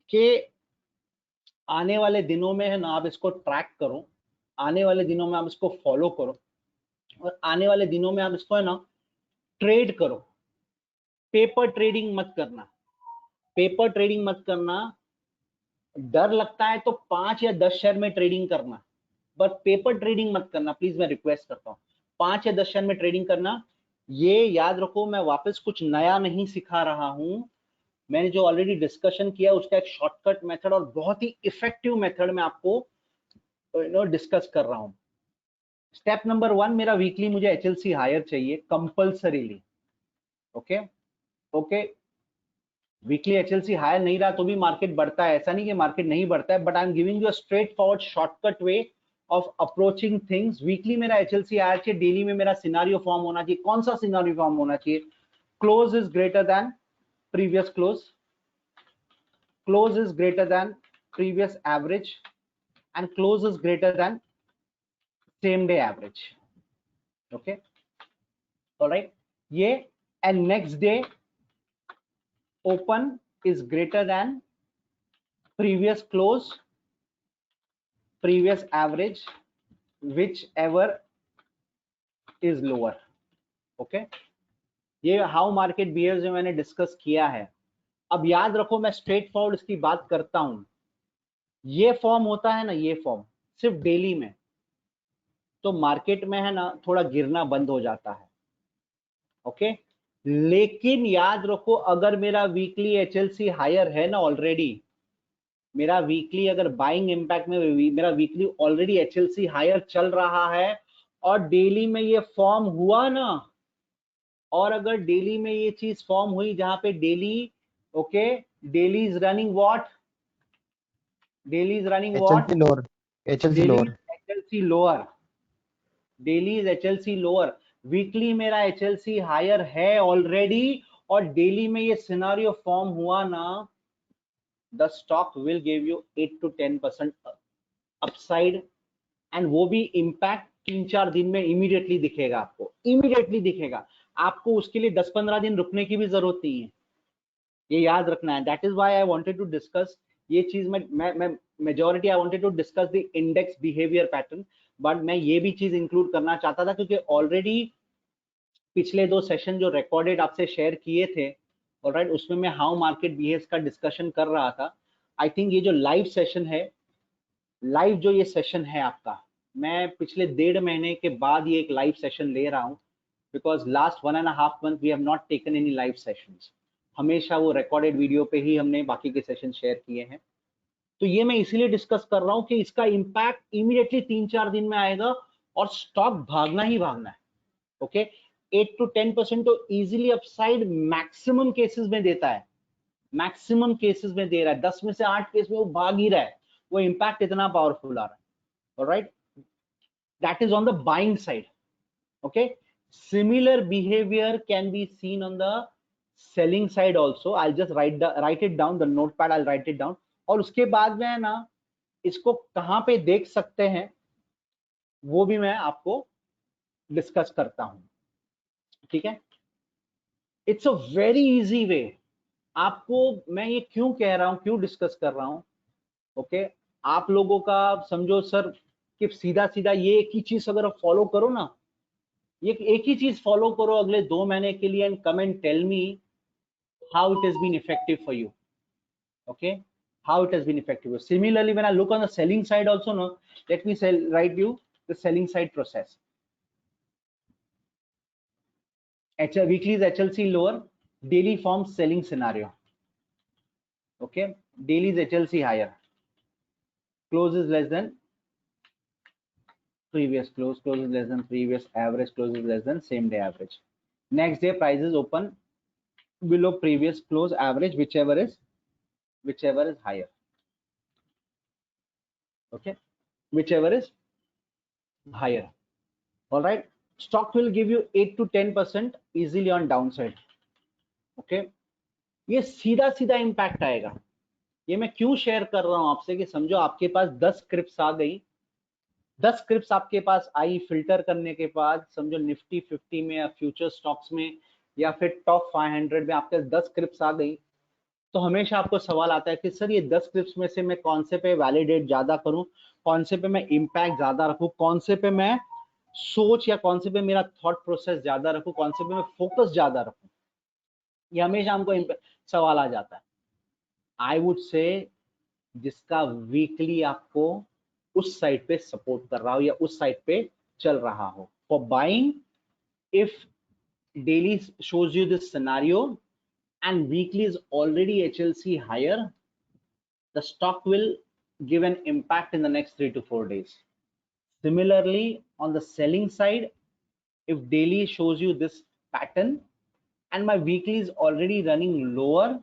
Speaker 2: कि आने वाले दिनों में है ना आप इसको ट्रैक करो, आने वाले दिनों में आप इसको फॉलो करो, और आने वाले दिनों में आप इसको है ना ट्रेड करो. पेपर ट्रेडिंग मत करना, पेपर ट्रेडिंग मत करना. डर लगता है तो 5 या 10 शेयर में ट्रेडिंग करना, बट पेपर ट्रेडिंग मत करना प्लीज, मैं रिक्वेस्ट करता हूँ. 5 या 10 शेयर में ट्रेडिंग करना. ये याद रखो, मैं वापस कुछ नया नहीं सिखा रहा हूं. मैंने जो ऑलरेडी डिस्कशन किया उसका एक शॉर्टकट मेथड और बहुत ही इफेक्टिव मेथड में आपको डिस्कस कर रहा हूं. स्टेप नंबर 1, मेरा वीकली मुझे एचएलसी हायर चाहिए compulsorily. Okay okay, weekly HLC higher नहीं रहा तो भी मार्केट बढ़ता है, ऐसा नहीं कि मार्केट नहीं बढ़ता है, but I am giving you a straight forward shortcut way of approaching things. Weekly मेरा एचएलसी हायर चाहिए, डेली में मेरा सिनारियो फॉर्म होना चाहिए. कौन सा सिनारियो फॉर्म होना चाहिए? Close is greater than previous close, close is greater than previous average, and close is greater than same day average. Okay, all right. ये and next day open is greater than previous close, previous average, whichever is lower. Okay, ये हाउ मार्केट बिहेव्स में मैंने डिस्कस किया है. अब याद रखो, मैं स्ट्रेट फॉरवर्ड इसकी बात करता हूं. ये फॉर्म होता है ना, ये फॉर्म सिर्फ डेली में, तो मार्केट में है ना थोड़ा गिरना बंद हो जाता है. ओके, लेकिन याद रखो अगर मेरा वीकली एचएलसी हायर है ना ऑलरेडी, मेरा वीकली अगर बाइंग इम्पैक्ट में मेरा वीकली ऑलरेडी एचएलसी हायर चल रहा है और डेली में ये फॉर्म हुआ ना, और अगर डेली में ये चीज फॉर्म हुई जहां पे daily okay daily is running what, daily is running what,
Speaker 5: HLC lower, HLC lower.
Speaker 2: HLC lower, daily is HLC lower, weekly मेरा एचएलसी हायर है ऑलरेडी और डेली में ये सिनारियो फॉर्म हुआ ना, the stock will give you 8 to 10% upside, and वो भी इम्पैक्ट 3-4 दिन में इमीडिएटली दिखेगा, आपको इमीडिएटली दिखेगा, आपको उसके लिए 10-15 दिन रुकने की भी जरूरत नहीं है, ये याद रखना है। That is why I wanted to discuss ये चीज मैं majority I wanted to discuss the index behaviour pattern, but मैं ये भी चीज इंक्लूड करना चाहता था क्योंकि ऑलरेडी पिछले 2 सेशन जो रिकॉर्डेड आपसे शेयर किए थे, ऑलराइट, उसमें मैं हाउ मार्केट बिहेव्स का डिस्कशन कर रहा था। आई थिंक ये जो लाइव सेशन है, लाइव जो ये सेशन है आपका, मैं पिछले 1.5 महीने के बाद ये एक लाइव सेशन ले रहा हूँ, because last 1.5 month we have not taken any live sessions, हमेशा वो रिकॉर्डेड वीडियो पे ही हमने बाकी के सेशन शेयर किए हैं। तो ये मैं इसीलिए डिस्कस कर रहा हूँ कि इसका इम्पैक्ट इमीडिएटली 3-4 दिन में आएगा और स्टॉक भागना ही भागना है। ओके, 8 to 10% तो इजीली अपसाइड मैक्सिमम केसेस में देता है, मैक्सिमम केसेस में दे रहा है, 10 में से 8 केस में वो भाग ही रहा है, वो इम्पैक्ट इतना पावरफुल आ रहा है। Alright, that is on the buying side. Okay, similar behaviour can be seen on the selling side also. I just right it down, the notepad I right it down, और उसके बाद में ना इसको कहां पे देख सकते हैं वो भी मैं आपको डिस्कस करता हूं, ठीक है। It's a very easy way, आपको मैं ये क्यों कह रहा हूं, क्यों डिस्कस कर रहा हूं, ओके, आप लोगों का समझो सर कि सीधा सीधा ये एक ही चीज अगर आप फॉलो करो ना, ये एक ही चीज फॉलो करो अगले 2 महीने के लिए, and come and tell me how it has been effective for you. Okay, how it has been effective. Similarly, when I look on the selling side also, no, let me write you the selling side process. Weekly is HLC lower, daily forms selling scenario. Okay, daily is HLC higher, close is less than previous close, close is less than previous average, close is less than same day average. Next day prices open below previous close average, whichever is higher. Okay, whichever is higher. All right, stock will give you 8 to 10% easily on downside. Okay, ये सीधा सीधा इम्पैक्ट आएगा। ये मैं क्यों शेयर कर रहा हूं आपसे कि समझो आपके पास 10 स्क्रिप्ट्स आ गई, 10 स्क्रिप्ट्स आपके पास आई, फिल्टर करने के बाद समझो निफ्टी 50 में या फ्यूचर स्टॉक्स में या फिर टॉप 500 में आपके 10 स्क्रिप्ट्स आ गई, तो हमेशा आपको सवाल आता है कि सर ये 10 स्क्रिप्ट्स में से मैं कौन से पे वैलिडेट ज्यादा करूं, कौन से पे मैं इम्पैक्ट ज्यादा रखूं, कौन से पे मैं सोच या कौन से पे मेरा थॉट प्रोसेस ज्यादा रखूं, कौन से पे मैं फोकस ज्यादा रखूं, ये हमेशा हमको सवाल आ जाता है। आई वुड से जिसका वीकली आपको उस साइड पे सपोर्ट कर रहा हो या उस साइड पे चल रहा हो for buying, if daily shows you this scenario and weekly is already HLC higher, the stock will give an impact in the next 3 to 4 days. Similarly, on the selling side, if daily shows you this pattern and my weekly is already running lower,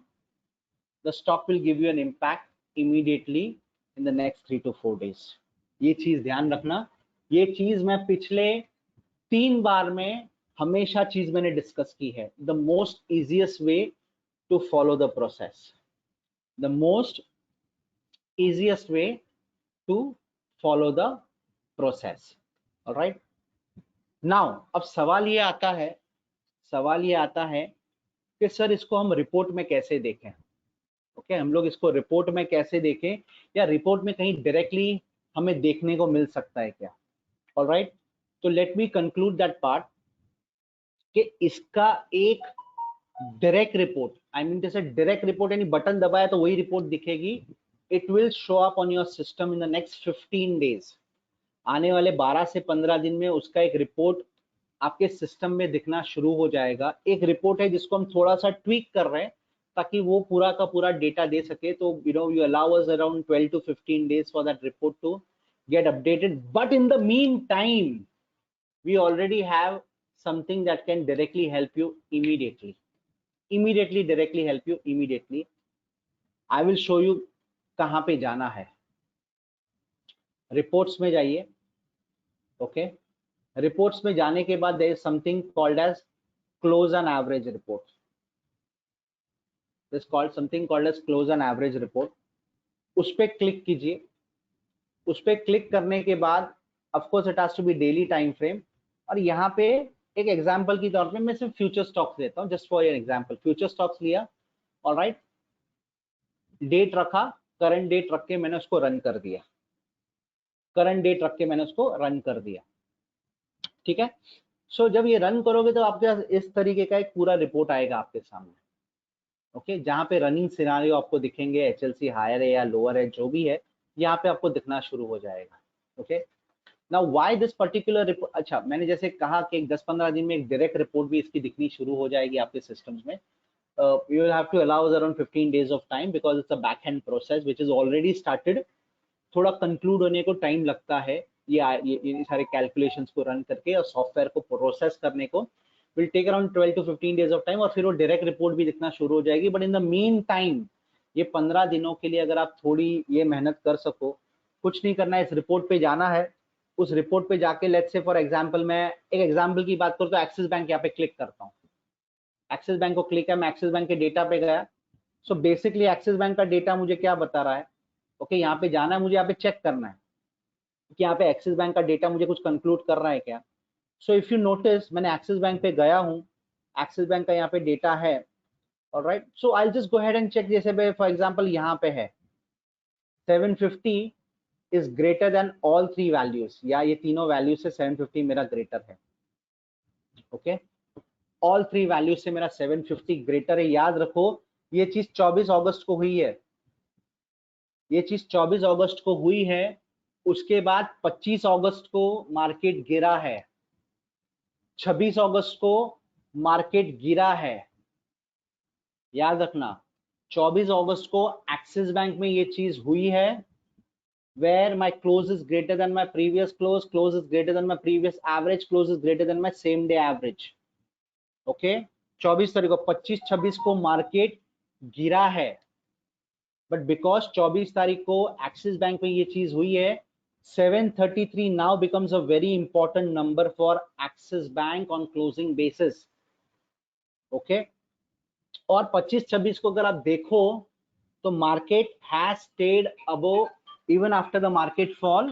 Speaker 2: the stock will give you an impact immediately in the next 3 to 4 days. ये चीज ध्यान रखना, ये चीज मैं पिछले 3 बार में हमेशा चीज मैंने डिस्कस की है। The most easiest way to follow the process, the most easiest way to follow the process. Alright, now अब सवाल ये आता है कि सर इसको हम रिपोर्ट में कैसे देखें। ओके, हम लोग इसको रिपोर्ट में कैसे देखें, या रिपोर्ट में कहीं डायरेक्टली हमें देखने को मिल सकता है क्या। ऑलराइट, तो let me conclude that part कि इसका एक डायरेक्ट रिपोर्ट, आई मीन जैसे डायरेक्ट रिपोर्ट यानी बटन दबाया तो वही रिपोर्ट दिखेगी, it will show up on your system in the next 15 days. आने वाले 12 से 15 दिन में उसका एक रिपोर्ट आपके सिस्टम में दिखना शुरू हो जाएगा। एक रिपोर्ट है जिसको हम थोड़ा सा ट्वीक कर रहे हैं ताकि वो पूरा का पूरा डेटा दे सके। तो you allow us around 12 to 15 days for that report to get updated, but in the mean time we already have something that can directly help you immediately directly help you immediately. I will show you कहां पे जाना है। रिपोर्ट्स में जाइए। ओके, रिपोर्ट्स में जाने के बाद there is something called as close and average report. This called something called as close and average report. उस पे क्लिक कीजिए। उस पे क्लिक करने के बाद of course it has to be daily time frame। और यहाँ पे एक एग्जांपल की तौर पे मैं सिर्फ फ्यूचर स्टॉक्स लेता हूँ, just for an example. Future stocks लिया, ऑलराइट, डेट रखा, करंट डेट रख के मैंने उसको रन कर दिया, करंट डेट रख के मैंने उसको रन कर दिया। ठीक है, सो जब ये रन करोगे तो आपके पास इस तरीके का एक पूरा रिपोर्ट आएगा आपके सामने। ओके, जहाँ पे रनिंग सिनारियो आपको दिखेंगे, एचएलसी हायर है या लोअर है, जो भी है यहाँ पे आपको दिखना शुरू हो जाएगा। Okay, now why this particular report. अच्छा, मैंने जैसे कहा कि 10-15 दिन में एक डायरेक्ट रिपोर्ट भी इसकी दिखनी शुरू हो जाएगी आपके सिस्टम्स में। You will have to allow around 15 days of time because it's a back end process which is already started. थोड़ा कंक्लूड होने को टाइम लगता है ये सारे कैलकुलेशंस को रन करके और सॉफ्टवेयर को प्रोसेस करने को will take around 12 to 15 days of time, और फिर वो डायरेक्ट रिपोर्ट भी दिखना शुरू हो जाएगी। But in the mean time ये 15 दिनों के लिए अगर आप थोड़ी ये मेहनत कर सको, कुछ नहीं करना है, इस रिपोर्ट पे जाना है। उस रिपोर्ट पे जाके लेट्स से फॉर एग्जांपल, मैं एक एग्जांपल की बात करूं तो एक्सिस बैंक यहाँ पे क्लिक करता हूँ। एक्सिस बैंक को क्लिक है, मैं एक्सिस बैंक के डेटा पे गया। सो बेसिकली एक्सिस बैंक का डेटा मुझे क्या बता रहा है। ओके, यहाँ पे जाना है, मुझे यहाँ पे चेक करना है कि यहाँ पे एक्सिस बैंक का डेटा मुझे कुछ कंक्लूड कर रहा है क्या। सो इफ यू नोटिस, मैंने एक्सिस बैंक पे गया हूँ, एक्सिस बैंक का यहाँ पे डेटा है, alright. So I just go ahead and check. जैसे फॉर एग्जांपल यहाँ पे है 750 is greater than all three values, या ये तीनों वैल्यूज से 750 मेरा ग्रेटर है। ओके, ऑल थ्री वैल्यूज से मेरा 750 ग्रेटर है। याद रखो ये चीज 24 अगस्त को हुई है, ये चीज 24 अगस्त को हुई है। उसके बाद 25 अगस्त को मार्केट गिरा है, 26 अगस्त को मार्केट गिरा है। याद रखना 24 अगस्त को एक्सिस बैंक में ये चीज हुई है, where my close is greater than my previous close, close is greater than my previous average, close is greater than my same day average. Okay, 24 तारीख को 25-26 को मार्केट गिरा है, बट बिकॉज 24 तारीख को एक्सिस बैंक में ये चीज हुई है, 733 now becomes a very important number for Axis Bank on closing basis. Okay, और 25-26 को अगर आप देखो तो market has stayed above even after the market fall,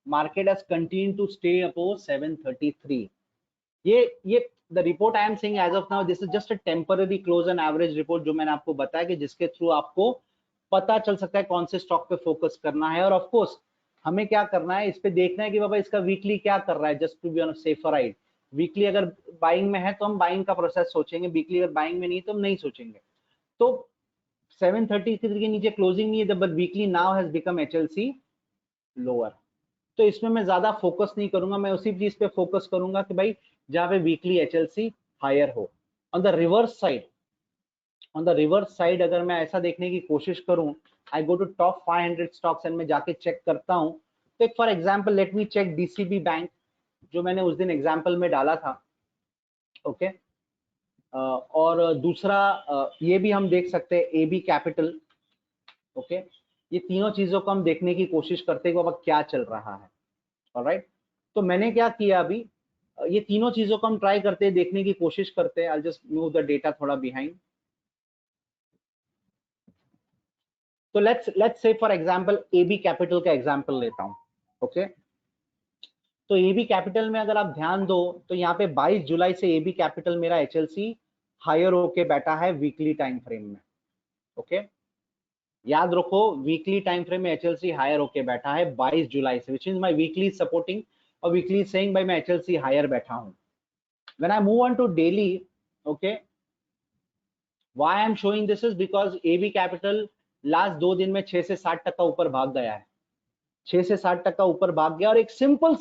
Speaker 2: market has continued to stay above 733. ये the report I am saying as of now, this is just a temporary close and average report जो मैंने आपको बताया कि जिसके थ्रू आपको पता चल सकता है कौन से स्टॉक पे फोकस करना है। और ऑफ कोर्स हमें क्या करना है, इस पे देखना है कि बाबा इसका वीकली क्या कर रहा है, just to be on safer side. Weekly अगर बाइंग में है तो हम बाइंग का प्रोसेस सोचेंगे, वीकली अगर बाइंग में नहीं तो हम नहीं सोचेंगे। तो 733 के नीचे क्लोजिंग नहीं है, but weekly now has become HLC lower. तो इसमें मैं ज्यादा फोकस नहीं करूंगा, मैं उसी चीज पे फोकस करूंगा कि भाई जहां पे वीकली एचएलसी हायर हो। ऑन द रिवर्स साइड अगर मैं ऐसा देखने की कोशिश करूं, I go to top 500 stocks and मैं जाके चेक करता हूं। तो एक for example let me check DCB bank, जो मैंने उस दिन एग्जांपल में डाला था। ओके, और दूसरा ये भी हम देख सकते हैं एबी कैपिटल। ओके, ये तीनों चीजों को हम देखने की कोशिश करते हैं कि बाबा क्या चल रहा है। ऑलराइट, तो मैंने क्या किया अभी, ये तीनों चीजों को हम ट्राई करते हैं, देखने की कोशिश करते हैं। I just move the data थोड़ा बिहाइंड। तो let's say for example AB Capital का एग्जांपल लेता हूं। ओके, तो एबी कैपिटल में अगर आप ध्यान दो तो यहाँ पे 22 जुलाई से एबी कैपिटल मेरा एचएलसी हायर होके बैठा है वीकली टाइम फ्रेम में। ओके, याद रखो वीकली टाइम फ्रेम में एचएलसी हायर होके बैठा है 22 जुलाई से, which means my weekly supporting और वीकली सेइंग भाई मैं एचएलसी हायर बैठा हूं। When I move on to daily, okay, why I am showing this is because AB Capital last 2 दिन में 6 से 7% ऊपर भाग गया है। 6 से 7% ऊपर भाग गया। और एक सिंपल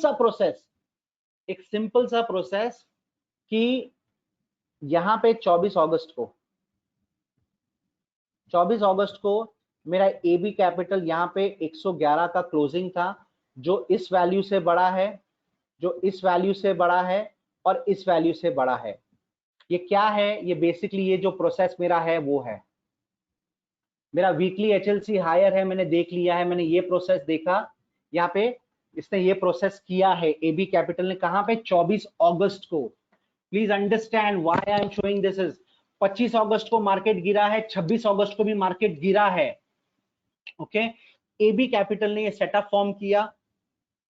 Speaker 2: सा प्रोसेस कि यहां पे 24 अगस्त को मेरा एबी कैपिटल यहां पे 111 का क्लोजिंग था, जो इस वैल्यू से बड़ा है, जो इस वैल्यू से बड़ा है और इस वैल्यू से बड़ा है। ये क्या है? ये बेसिकली ये जो प्रोसेस मेरा है वो है, मेरा वीकली एचएलसी हायर है, मैंने देख लिया है, मैंने ये प्रोसेस देखा, यहाँ पे इसने ये प्रोसेस किया है एबी कैपिटल ने, कहां पे? 24 अगस्त को। Please understand why I am showing this is 25 अगस्त को मार्केट गिरा है, 26 अगस्त को भी मार्केट गिरा है। ओके, एबी कैपिटल ने ये सेटअप फॉर्म किया।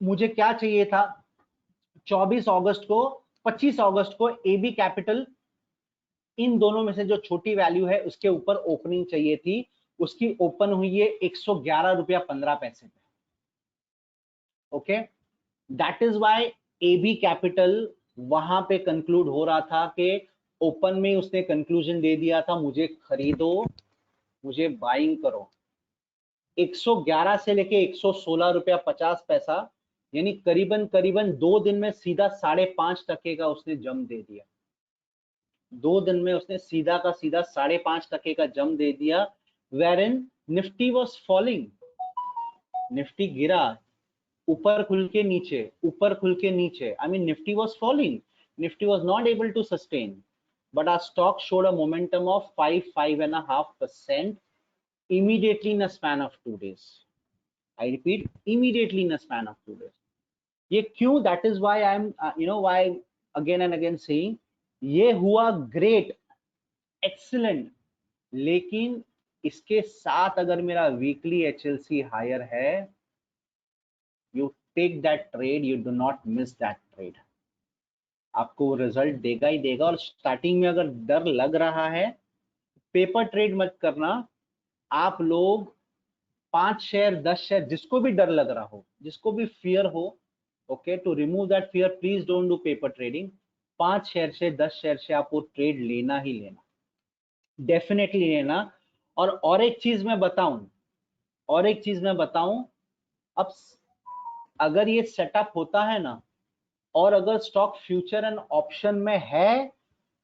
Speaker 2: मुझे क्या चाहिए था? 24 अगस्त को, 25 अगस्त को एबी कैपिटल इन दोनों में से जो छोटी वैल्यू है उसके ऊपर ओपनिंग चाहिए थी। उसकी ओपन हुई है 111 रुपया 15 पैसे पे। Okay, that is why AB Capital वहां पे कंक्लूड हो रहा था कि ओपन में उसने कंक्लूजन दे दिया था, मुझे खरीदो, मुझे बाइंग करो। 111 से लेके 116 रुपया 50 पैसा, यानी करीबन 2 दिन में सीधा 5.5% का उसने जम दे दिया। 2 दिन में उसने सीधा का सीधा 5.5% का जम दे दिया। Wherein Nifty was falling, Nifty गिरा, ऊपर खुल के नीचे, ऊपर खुल के नीचे। I mean Nifty was falling, Nifty was not able to sustain, but our stock showed a momentum of 5.5% immediately in a span of 2 days. I repeat, immediately in a span of 2 days. ये क्यों? That is why I'm why again and again saying ये हुआ great, excellent, लेकिन इसके साथ अगर मेरा वीकली एचएलसी हायर है, you take that trade, you do not miss that trade. आपको रिजल्ट देगा ही देगा। और स्टार्टिंग में अगर डर लग रहा है, पेपर ट्रेड मत करना। आप लोग 5 शेयर 10 शेयर, जिसको भी डर लग रहा हो, जिसको भी फियर हो, okay, to remove that fear please don't do paper trading. 5 share से 10 शेयर से आपको ट्रेड लेना ही लेना, डेफिनेटली लेना। और एक चीज मैं बताऊं, अब अगर ये सेटअप होता है ना, और अगर स्टॉक फ्यूचर एंड ऑप्शन में है,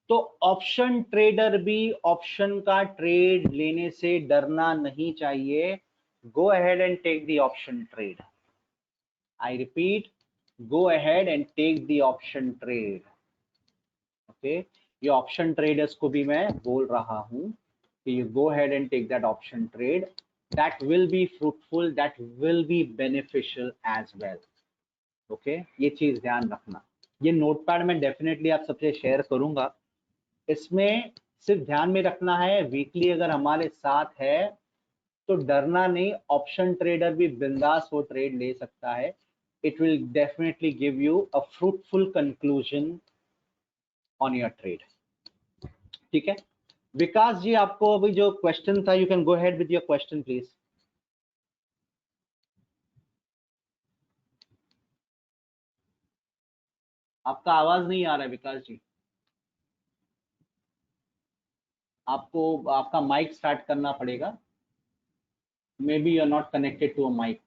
Speaker 2: तो ऑप्शन ट्रेडर भी ऑप्शन का ट्रेड लेने से डरना नहीं चाहिए। Go ahead and take the option trade. I repeat, go ahead and take the option trade. Okay, ये ऑप्शन ट्रेडर्स को भी मैं बोल रहा हूं कि you go ahead and take that option trade, that will be fruitful, that will be beneficial as well. Okay, ये चीज ध्यान रखना। ये नोटपैड में डेफिनेटली आप सबसे शेयर करूंगा। इसमें सिर्फ ध्यान में रखना है, वीकली अगर हमारे साथ है तो डरना नहीं, ऑप्शन ट्रेडर भी बिंदास वो ट्रेड ले सकता है। It will definitely give you a fruitful conclusion on your trade. ठीक है विकास जी, आपको अभी जो क्वेश्चन था, you can go ahead with your question please. आपका आवाज नहीं आ रहा है विकास जी, आपको आपका माइक स्टार्ट करना पड़ेगा। Maybe you are not connected to a mic.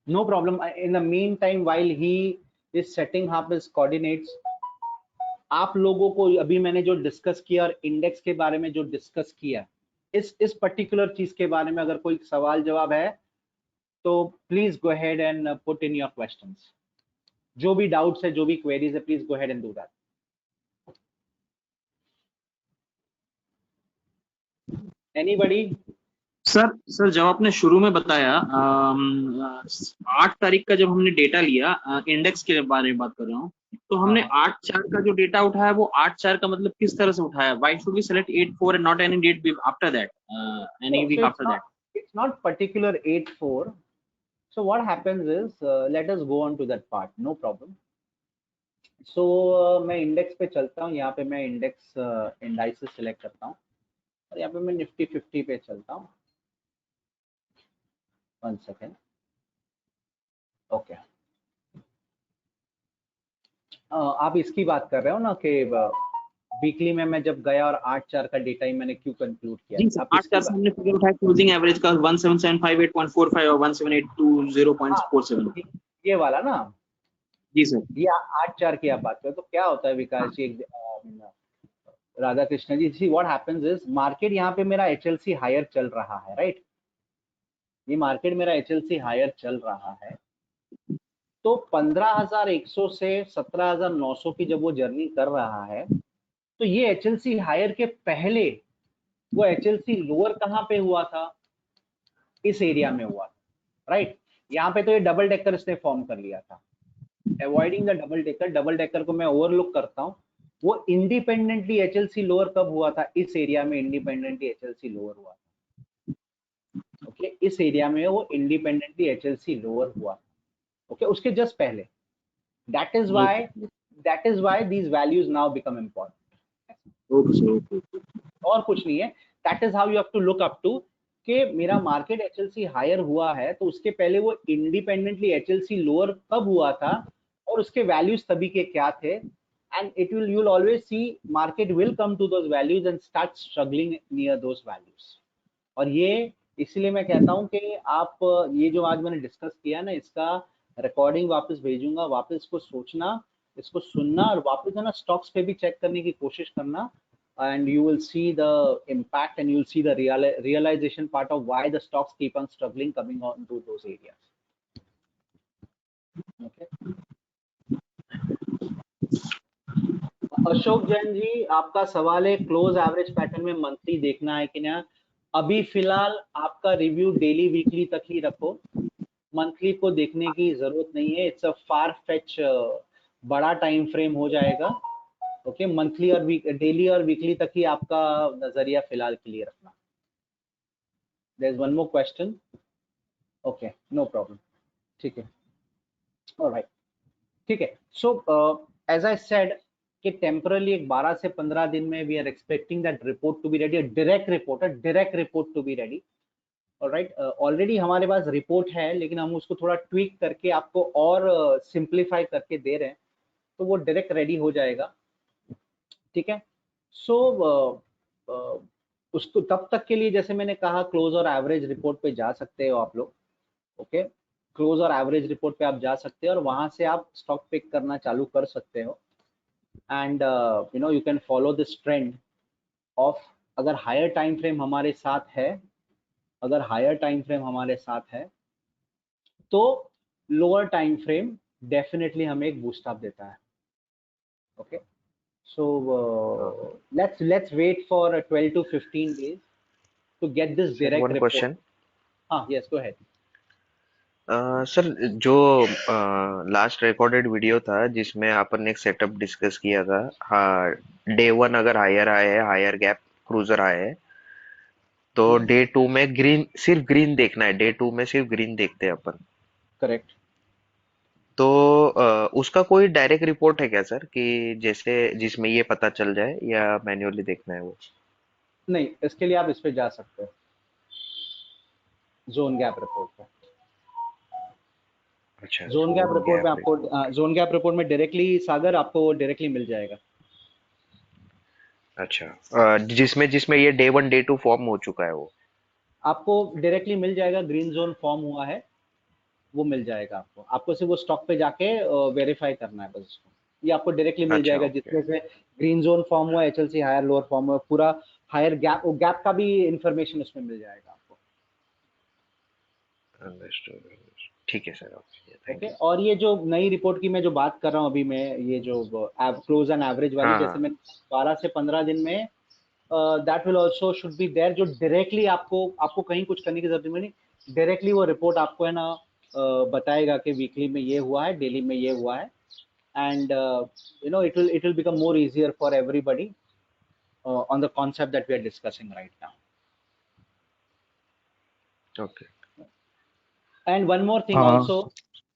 Speaker 2: No problem. In the mean time while he is setting up his coordinates, आप लोगों को अभी मैंने जो डिस्कस किया और इंडेक्स के बारे में जो डिस्कस किया, इस पर्टिकुलर चीज के बारे में अगर कोई सवाल जवाब है तो please go ahead and put in your questions. जो भी डाउट्स है, जो भी क्वेरीज है, please go ahead and do that. Anybody?
Speaker 3: Sir जब आपने शुरू में बताया 8 तारीख का जब हमने डेटा लिया, इंडेक्स के बारे में बात कर रहा हूँ, तो हमने 8/4 का जो डेटा उठाया वो 8/4 का मतलब किस तरह से उठाया? Why should we select 8/4 and not any date after that, any week after that?
Speaker 2: It's not particular 8/4. So what happens is, let us go on to that part, no problem. So मैं इंडेक्स पे चलता हूँ, यहाँ पे मैं इंडेक्स इंडाइसेस सिलेक्ट करता हूँ और यहाँ पे मैं निफ्टी 50 पे चलता हूँ। 1 सेकेंड। ओके, आप इसकी बात कर रहे हो ना कि वीकली में मैं जब गया और 8/4 का डेटा ही मैंने क्यों कंक्लूड किया?
Speaker 3: जी सर,
Speaker 2: आप
Speaker 3: 8/4 से हमने फिगर उठाया क्लोजिंग एवरेज का 17758.45 और 17820.47।
Speaker 2: ये वाला ना,
Speaker 3: जी सर।
Speaker 2: ये 8/4 की आप बात करें तो क्या होता है Vikas ji, Radha Krishna ji, see what happens is market यहाँ पे मेरा एचएलसी हायर चल रहा है, राइट? ये मार्केट मेरा एचएलसी हायर चल रहा है, तो 15,100 से 17,900 की जब वो जर्नी कर रहा है, तो ये एचएलसी हायर के पहले वो एचएलसी लोअर कहाँ पे हुआ था? इस एरिया में हुआ था, राइट? यहाँ पे तो ये डबल डेकर इसने फॉर्म कर लिया था। अवॉइडिंग द डबल डेकर को मैं ओवरलुक करता हूँ। वो इंडिपेंडेंटली एचएलसी लोअर कब हुआ था? इस एरिया में इंडिपेंडेंटली एचएलसी लोअर हुआ था। ओके, इस एरिया में वो इंडिपेंडेंटली एचएलसी लोअर हुआ। ओके, उसके जस्ट पहले। That is why these values now become important. और कुछ नहीं है, that is how you have to look up to कि मेरा मार्केट एचएलसी हायर हुआ है, तो उसके पहले वो इंडिपेंडेंटली एचएलसी लोअर कब हुआ था और उसके वैल्यूज तभी के क्या थे, and you will always see market will come to those values and start struggling near those values. और ये इसलिए मैं कहता हूं कि आप ये जो आज मैंने डिस्कस किया ना, इसका रिकॉर्डिंग वापस भेजूंगा, वापस इसको सोचना, इसको सुनना और वापस है ना स्टॉक्स पे भी चेक करने की कोशिश करना, and you will see the impact and you will see the realization part of why the stocks keep on struggling coming on to those areas. Okay. Ashok Jain ji, आपका सवाल है क्लोज एवरेज पैटर्न में मंथली देखना है कि ना? अभी फिलहाल आपका रिव्यू डेली वीकली तक ही रखो, मंथली को देखने की जरूरत नहीं है। इट्स अ फार फेच, बड़ा टाइम फ्रेम हो जाएगा। ओके, मंथली और डेली और वीकली तक ही आपका नजरिया फिलहाल के लिए रखना। There is one more question. Okay, no problem, ठीक है, ऑलराइट, ठीक है। सो एज आई सेड कि टेम्परली एक 12 से 15 दिन में we are expecting that report to be ready, direct report to be ready. Alright, already हमारे पास रिपोर्ट है, लेकिन हम उसको थोड़ा ट्वीक करके आपको और सिंप्लीफाई करके दे रहे हैं, तो वो डायरेक्ट रेडी हो जाएगा, ठीक है। सो उसको तब तक के लिए जैसे मैंने कहा क्लोज और एवरेज रिपोर्ट पे जा सकते हो आप लोग। ओके, क्लोज और एवरेज रिपोर्ट पे आप जा सकते हो और वहां से आप स्टॉक पिक करना चालू कर सकते हो, and you no you can follow this trend of, अगर हायर टाइम फ्रेम हमारे साथ है, तो लोअर टाइम फ्रेम डेफिनेटली हमें एक बूस्ट अप देता है। Okay, so let's wait for 12 to 15 days to get this direct
Speaker 8: one
Speaker 2: report.
Speaker 8: question.
Speaker 2: Yes, go ahead.
Speaker 8: Sir, जो लास्ट रिकॉर्डेड वीडियो था जिसमें अपन ने एक सेटअप डिस्कस किया था, हाँ, डे 1 अगर हायर आए है, हायर गैप क्रूजर आए है, तो डे 2 में सिर्फ ग्रीन देखना है, डे 2 में सिर्फ ग्रीन देखते हैं अपन।
Speaker 2: करेक्ट।
Speaker 8: तो उसका कोई डायरेक्ट रिपोर्ट है क्या सर, कि जैसे जिसमें ये पता चल जाए, या मैन्युअली देखना है वो?
Speaker 2: नहीं, इसके लिए आप इस पे जा सकते हो, जोन गैप रिपोर्ट पे।
Speaker 8: अच्छा,
Speaker 2: जोन गैप रिपोर्ट में आपको जोन गैप रिपोर्ट में डायरेक्टली सागर आपको डायरेक्टली मिल जाएगा।
Speaker 8: अच्छा, जिसमें ये डे 1 डे 2 फॉर्म हो चुका है, वो
Speaker 2: आपको डायरेक्टली मिल जाएगा। ग्रीन जोन फॉर्म हुआ है, वो मिल जाएगा आपको सिर्फ वो स्टॉक पे जाके वेरीफाई करना है बस उसको, ये आपको डायरेक्टली मिल
Speaker 8: अच्छा,
Speaker 2: जाएगा।
Speaker 8: ओके,
Speaker 2: जिसमें से ग्रीन जोन फॉर्म हुआ, एचएलसी हायर लोअर फॉर्म हुआ, पूरा हायर गैप, वो गैप का भी इंफॉर्मेशन उसमें मिल जाएगा आपको।
Speaker 8: अंडरस्टूड, ठीक है sir, okay, thank
Speaker 2: okay,
Speaker 8: you.
Speaker 2: और ये जो नई रिपोर्ट की मैं जो बात कर रहा हूँ अभी, मैं ये जो क्लोज एंड एवरेज वाली,
Speaker 8: हाँ,
Speaker 2: जैसे मैंने 12 से 15 दिन में, that will also should be there, जो डायरेक्टली आपको कहीं कुछ करने की जरूरत नहीं, डायरेक्टली वो रिपोर्ट आपको है ना बताएगा कि वीकली में ये हुआ है, डेली में ये हुआ है, and you know it will become more easier for everybody on the concept that we are discussing right now.
Speaker 8: Okay.
Speaker 2: And one more thing also,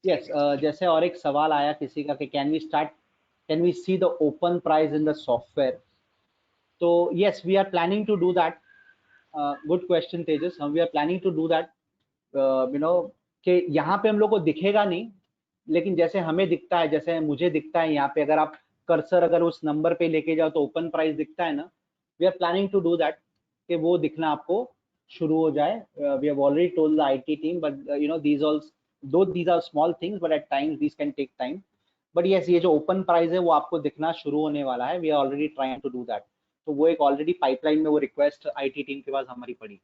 Speaker 2: yes, जैसे और एक सवाल आया किसी का कि can we see the open price in the software? तो yes, we are planning to do that. Good question Tejas, हम we are planning to do that, you know कि यहाँ पे हम लोग को दिखेगा नहीं, लेकिन जैसे हमें दिखता है, जैसे मुझे दिखता है यहाँ पे, अगर आप कर्सर अगर उस नंबर पे लेके जाओ तो ओपन प्राइस दिखता है ना, we are planning to do that कि वो दिखना आपको शुरू हो जाए. We have already told the IT team, but you know these all though these are small things but at times these can take time. But yes, ये जो ओपन प्राइस है वो आपको दिखना शुरू होने वाला है. We are already trying to do that. तो वो एक ऑलरेडी पाइपलाइन में वो रिक्वेस्ट आईटी टीम के पास हमारी पड़ी है.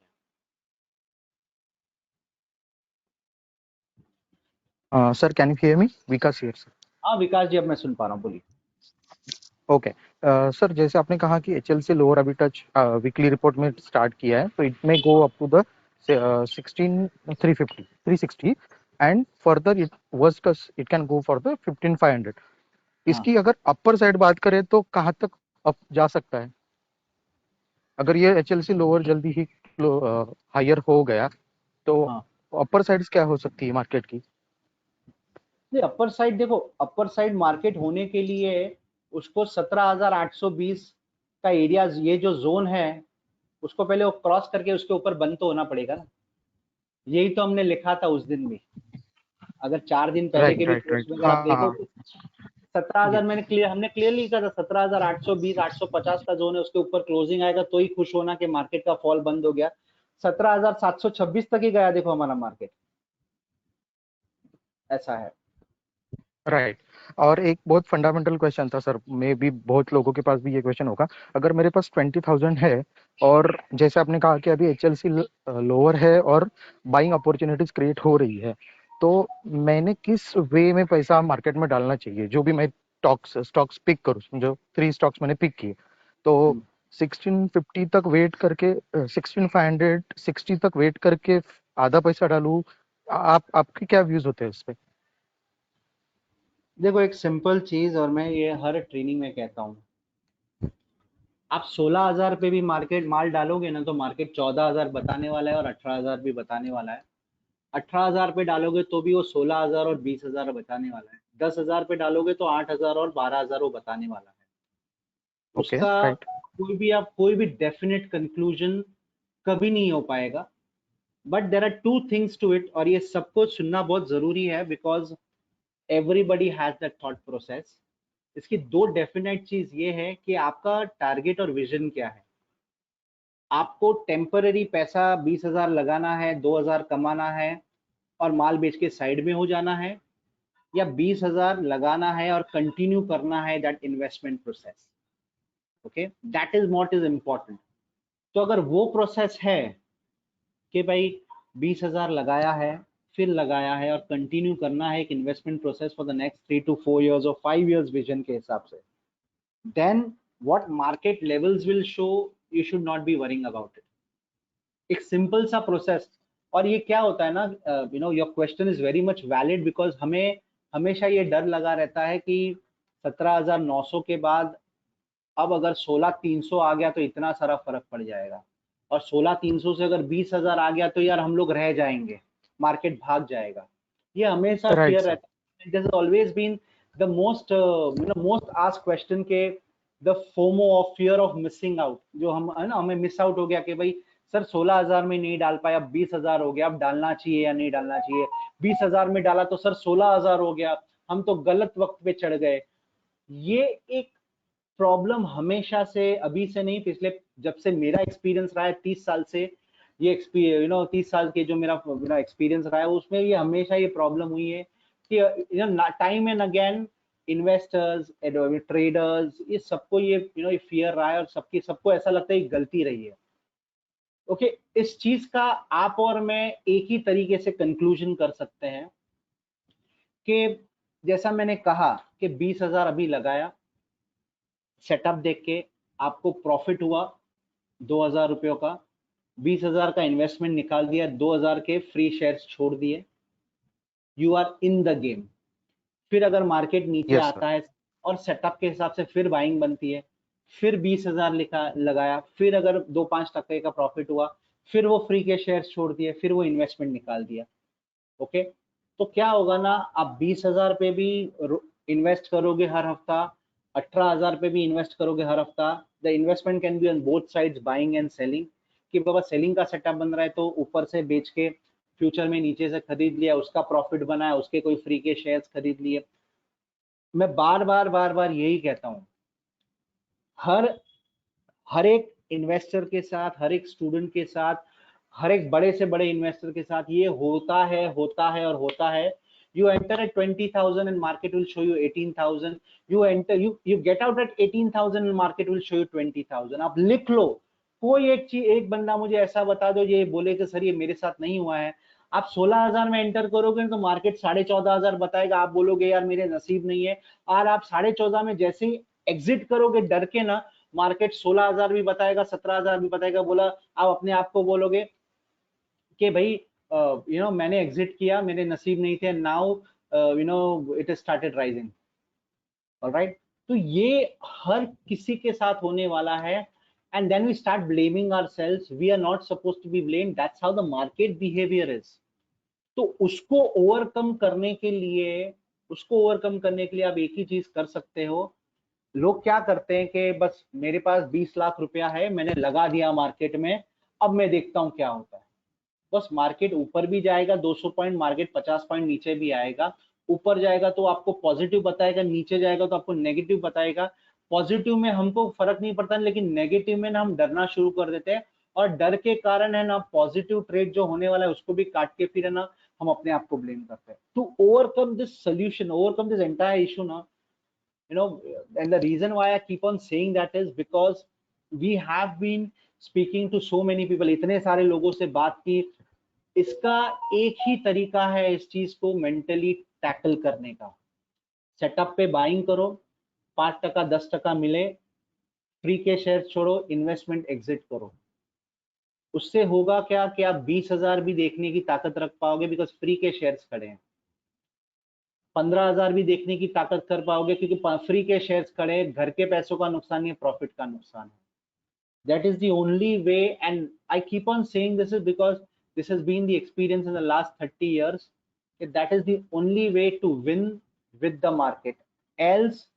Speaker 9: Sir, can you hear me? Vikas here, sir.
Speaker 2: हाँ विकास जी, अब मैं सुन पा रहा हूँ, बोलिए.
Speaker 9: ओके सर, जैसे आपने कहा कि एचएलसी लोअर अभी टच वीकली रिपोर्ट में स्टार्ट किया है, तो it may go up to the 16,350 360 and further it worst it can go for the 15,500. इसकी अगर अपर साइड बात करें तो कहाँ तक अप जा सकता है अगर ये एचएलसी लोअर जल्दी ही हायर हो गया तो? अपर साइड्स क्या हो सकती है मार्केट की?
Speaker 2: अपर साइड देखो, अपर साइड मार्केट होने के लिए उसको 17,820 का एरिया, ये जो जोन है उसको पहले वो क्रॉस करके उसके ऊपर बंद तो होना पड़ेगा ना. यही तो हमने लिखा था उस दिन भी. अगर 4 दिन पहले के भी पोस्ट में आप देखो तो 17,000 हमने क्लियरली लिखा था. 17,820 850 का जोन है, उसके ऊपर क्लोजिंग आएगा तो ही खुश होना कि मार्केट का फॉल बंद हो गया. 17,726 तक ही गया देखो हमारा मार्केट. ऐसा है.
Speaker 9: राइट. और एक बहुत फंडामेंटल क्वेश्चन था सर, मे भी बहुत लोगों के पास भी ये क्वेश्चन होगा. अगर मेरे पास 20,000 है और जैसे आपने कहा कि अभी एचएलसी लोअर है और बाइंग अपॉर्चुनिटीज क्रिएट हो रही है, तो मैंने किस वे में पैसा मार्केट में डालना चाहिए? जो भी मैं स्टॉक्स पिक करूँ, जो 3 स्टॉक्स मैंने पिक किए, तो 1650 तक वेट करके 16,560 तक वेट करके आधा पैसा डालूं? आपके क्या व्यूज होते हैं इस पे?
Speaker 2: देखो एक सिंपल चीज, और मैं ये हर ट्रेनिंग में कहता हूँ, आप 16,000 पे भी मार्केट माल डालोगे ना तो मार्केट 14,000 बताने वाला है और 18,000 भी बताने वाला है. 18,000 पे डालोगे तो भी वो 16,000 और 20,000 बताने वाला है. 10,000 पे डालोगे तो 8,000 और 12,000 वो बताने वाला है. उसका कोई भी डेफिनेट कंक्लूजन कभी नहीं हो पाएगा. But there are 2 things to it, और ये सबको सुनना बहुत जरूरी है because everybody has that thought process. इसकी 2 डेफिनेट चीज ये है कि आपका टारगेट और विजन क्या है. आपको टेम्पररी पैसा 20,000 लगाना है, 2,000 कमाना है और माल बेच के साइड में हो जाना है, या 20,000 लगाना है और कंटिन्यू करना है that investment process. Okay, that is what is important. तो अगर वो प्रोसेस है कि भाई 20,000 लगाया है, फिर लगाया है और कंटिन्यू करना है एक investment process for the next 3 to 4 years और 5 years विजन के हिसाब से, then what market levels will show, you should not be worrying about it. एक सिंपल सा प्रोसेस. और ये क्या होता है ना, you know your question is very much valid because हमें हमेशा ये डर लगा रहता है कि 17,900 के बाद अब अगर 16,300 आ गया तो इतना सारा फर्क पड़ जाएगा, और 16,300 से अगर 20,000 आ गया तो यार हम लोग रह जाएंगे, मार्केट भाग जाएगा. ये हमेशा फियर रहता है. This has always been the most asked question के the FOMO of fear of missing out, जो हम है ना, हमें मिस आउट हो गया कि भाई सर 16,000 में नहीं डाल पाया, अब 20,000 हो गया, अब डालना चाहिए या नहीं डालना चाहिए. 20,000 में डाला तो सर 16,000 हो गया, हम तो गलत वक्त पे चढ़ गए. ये एक प्रॉब्लम हमेशा से, अभी से नहीं, पिछले जब से मेरा एक्सपीरियंस रहा है 30 साल से, ये 30 साल के जो मेरा एक्सपीरियंस रहा है उसमें ये हमेशा ये प्रॉब्लम हुई है कि time and again investors, traders, ये सबको ये ये फियर रहा है और सबको ऐसा लगता है गलती रही है. ओके, इस चीज का आप और मैं एक ही तरीके से कंक्लूजन कर सकते हैं कि जैसा मैंने कहा कि 20,000 अभी लगाया, सेटअप देख के आपको प्रॉफिट हुआ 2,000 रुपयों का, 20,000 का इन्वेस्टमेंट निकाल दिया, 2,000 के फ्री शेयर्स छोड़ दिए, you are in the game. फिर अगर मार्केट नीचे आता है और सेटअप के हिसाब से फिर बाइंग बनती है, फिर 20,000 लगाया, फिर अगर 2-5% का प्रॉफिट हुआ, फिर वो फ्री के शेयर्स छोड़ दिए, फिर वो इन्वेस्टमेंट निकाल दिया. ओके, तो क्या होगा ना, आप 20,000 पे भी इन्वेस्ट करोगे हर हफ्ता, 18,000 पे भी इन्वेस्ट करोगे हर हफ्ता. The investment can be on both sides, buying and selling, कि बाबा सेलिंग का सेटअप बन रहा है तो ऊपर से बेच के फ्यूचर में नीचे से खरीद लिया, उसका प्रॉफिट बना है, उसके कोई फ्री के शेयर्स खरीद लिए. मैं बार बार यही कहता हूँ, हर एक इन्वेस्टर के साथ, हर एक स्टूडेंट के साथ, हर एक बड़े से बड़े इन्वेस्टर के साथ ये होता है। You enter at 20,000 and market will show you 18,000. You get out at 18,000 and market will show you 20,000. आप लिख लो, कोई एक बंदा मुझे ऐसा बता दो ये बोले कि सर ये मेरे साथ नहीं हुआ है। आप 16,000 में एंटर करोगे तो मार्केट 14,500 बताएगा, आप बोलोगे यार मेरे नसीब नहीं है। और आप 14,500 में जैसे ही एग्जिट करोगे डर के ना, मार्केट 16,000 भी बताएगा, 17,000 भी बताएगा, बोला आप अपने आप को बोलोगे कि भाई मैंने एग्जिट किया, मेरे नसीब नहीं थे, now it started rising. Alright, तो ये हर किसी के साथ होने वाला है। And then we start blaming ourselves, we are not supposed to be blamed, that's how the market behaviour is. तो उसको ओवरकम करने के लिए आप एक ही चीज कर सकते हो। लोग क्या करते हैं कि बस मेरे पास 20 लाख रुपया है, मैंने लगा दिया मार्केट में, अब मैं देखता हूं क्या होता है। बस मार्केट ऊपर भी जाएगा 200 पॉइंट, मार्केट 50 पॉइंट नीचे भी आएगा। ऊपर जाएगा तो आपको पॉजिटिव बताएगा, नीचे जाएगा तो आपको नेगेटिव बताएगा। पॉजिटिव में हमको फर्क नहीं पड़ता, लेकिन नेगेटिव में ना हम डरना शुरू कर देते हैं, और डर के कारण है ना पॉजिटिव ट्रेड जो होने वाला है उसको भी काट के फिर है ना हम अपने आप को ब्लेम करते हैं। To overcome this solution, overcome this entire issue ना, and the reason why I keep on saying that is because we have been speaking to so many people, इतने सारे लोगों से बात की। इसका एक ही तरीका है इस चीज को मेंटली टैकल करने का। सेटअप पे बाइंग करो, 5% 10% मिले, फ्री के शेयर छोड़ो, इन्वेस्टमेंट एग्जिट करो। उससे होगा क्या कि आप 20,000 भी देखने की ताकत रख पाओगे, बिकॉज फ्री के शेयर्स खड़े हैं। 15,000 भी देखने की ताकत कर पाओगे, क्योंकि फ्री के शेयर्स खड़े हैं। घर के पैसों का नुकसान नहीं है, प्रॉफिट का नुकसान है। That is the only way, and I keep on saying this is because this has been the experience in the last 30 years, that is the only way to win with the market. Else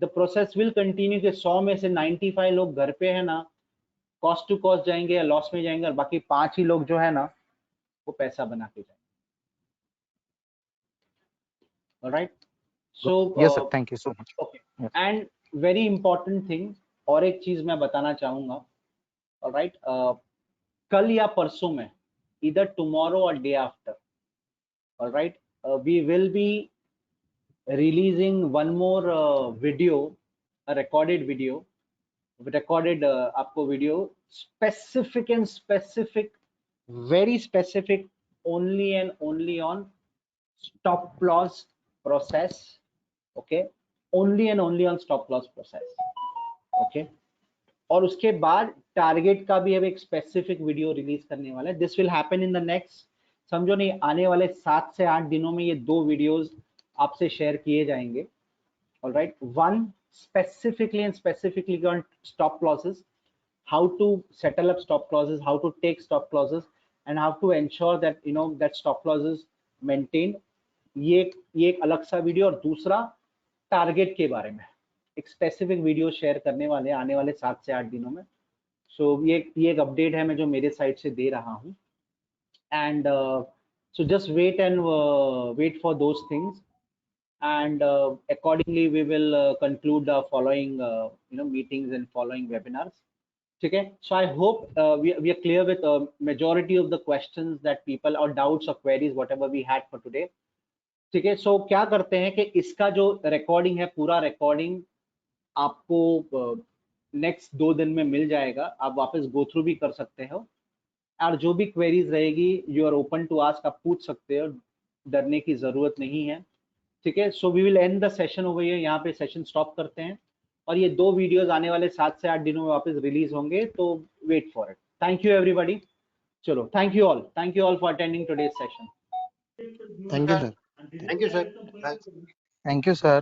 Speaker 2: the process will continue कि 100 में से 95 लोग घर पे है ना कॉस्ट टू कॉस्ट जाएंगे या लॉस में जाएंगे, और बाकी 5 ही लोग जो है ना वो पैसा बना के जाएंगे। Alright, so
Speaker 9: yes sir, thank you so much.
Speaker 2: Okay,
Speaker 9: yes.
Speaker 2: And very important thing, और एक चीज मैं बताना चाहूंगा। Alright, कल या परसों में, either tomorrow or day after, alright, we will be releasing one more video, a recorded video, आपको video specific, very specific, only and only on stop loss process, okay, only and only on stop loss process, okay। और उसके बाद टारगेट का भी अब एक स्पेसिफिक वीडियो रिलीज करने वाला है। This will happen in the next, समझो नहीं, आने वाले 7 से 8 दिनों में ये 2 वीडियोस आपसे शेयर किए जाएंगे। Alright, one specifically on stop losses, how to settle up stop losses, how to take stop losses, and how to ensure that that stop losses maintain. ये एक अलग सा वीडियो। और दूसरा टारगेट के बारे में एक स्पेसिफिक वीडियो शेयर करने वाले हैं आने वाले 7 से 8 दिनों में। सो ये एक अपडेट है मैं जो मेरे साइड से दे रहा हूँ। And so just wait for those things, and accordingly we will conclude the following meetings and following webinars. ठीक है, so I hope we are clear with majority of the questions that people or doubts or queries whatever we had for today. ठीक है, सो क्या करते हैं कि इसका जो रिकॉर्डिंग है, पूरा रिकॉर्डिंग आपको नेक्स्ट 2 दिन में मिल जाएगा, आप वापस गो थ्रू भी कर सकते हो। और जो भी क्वेरीज रहेगी you are open to ask, आप पूछ सकते हो, डरने की जरूरत नहीं है। ठीक है, so we will end the session over here, यहाँ पे सेशन स्टॉप करते हैं। और ये 2 वीडियोस आने वाले 7 से 8 दिनों में वापस रिलीज होंगे, तो wait for it. Thank you everybody. चलो, thank you all for attending today's session.
Speaker 5: Thank you sir.
Speaker 9: Thank you sir.
Speaker 4: Thank you, sir.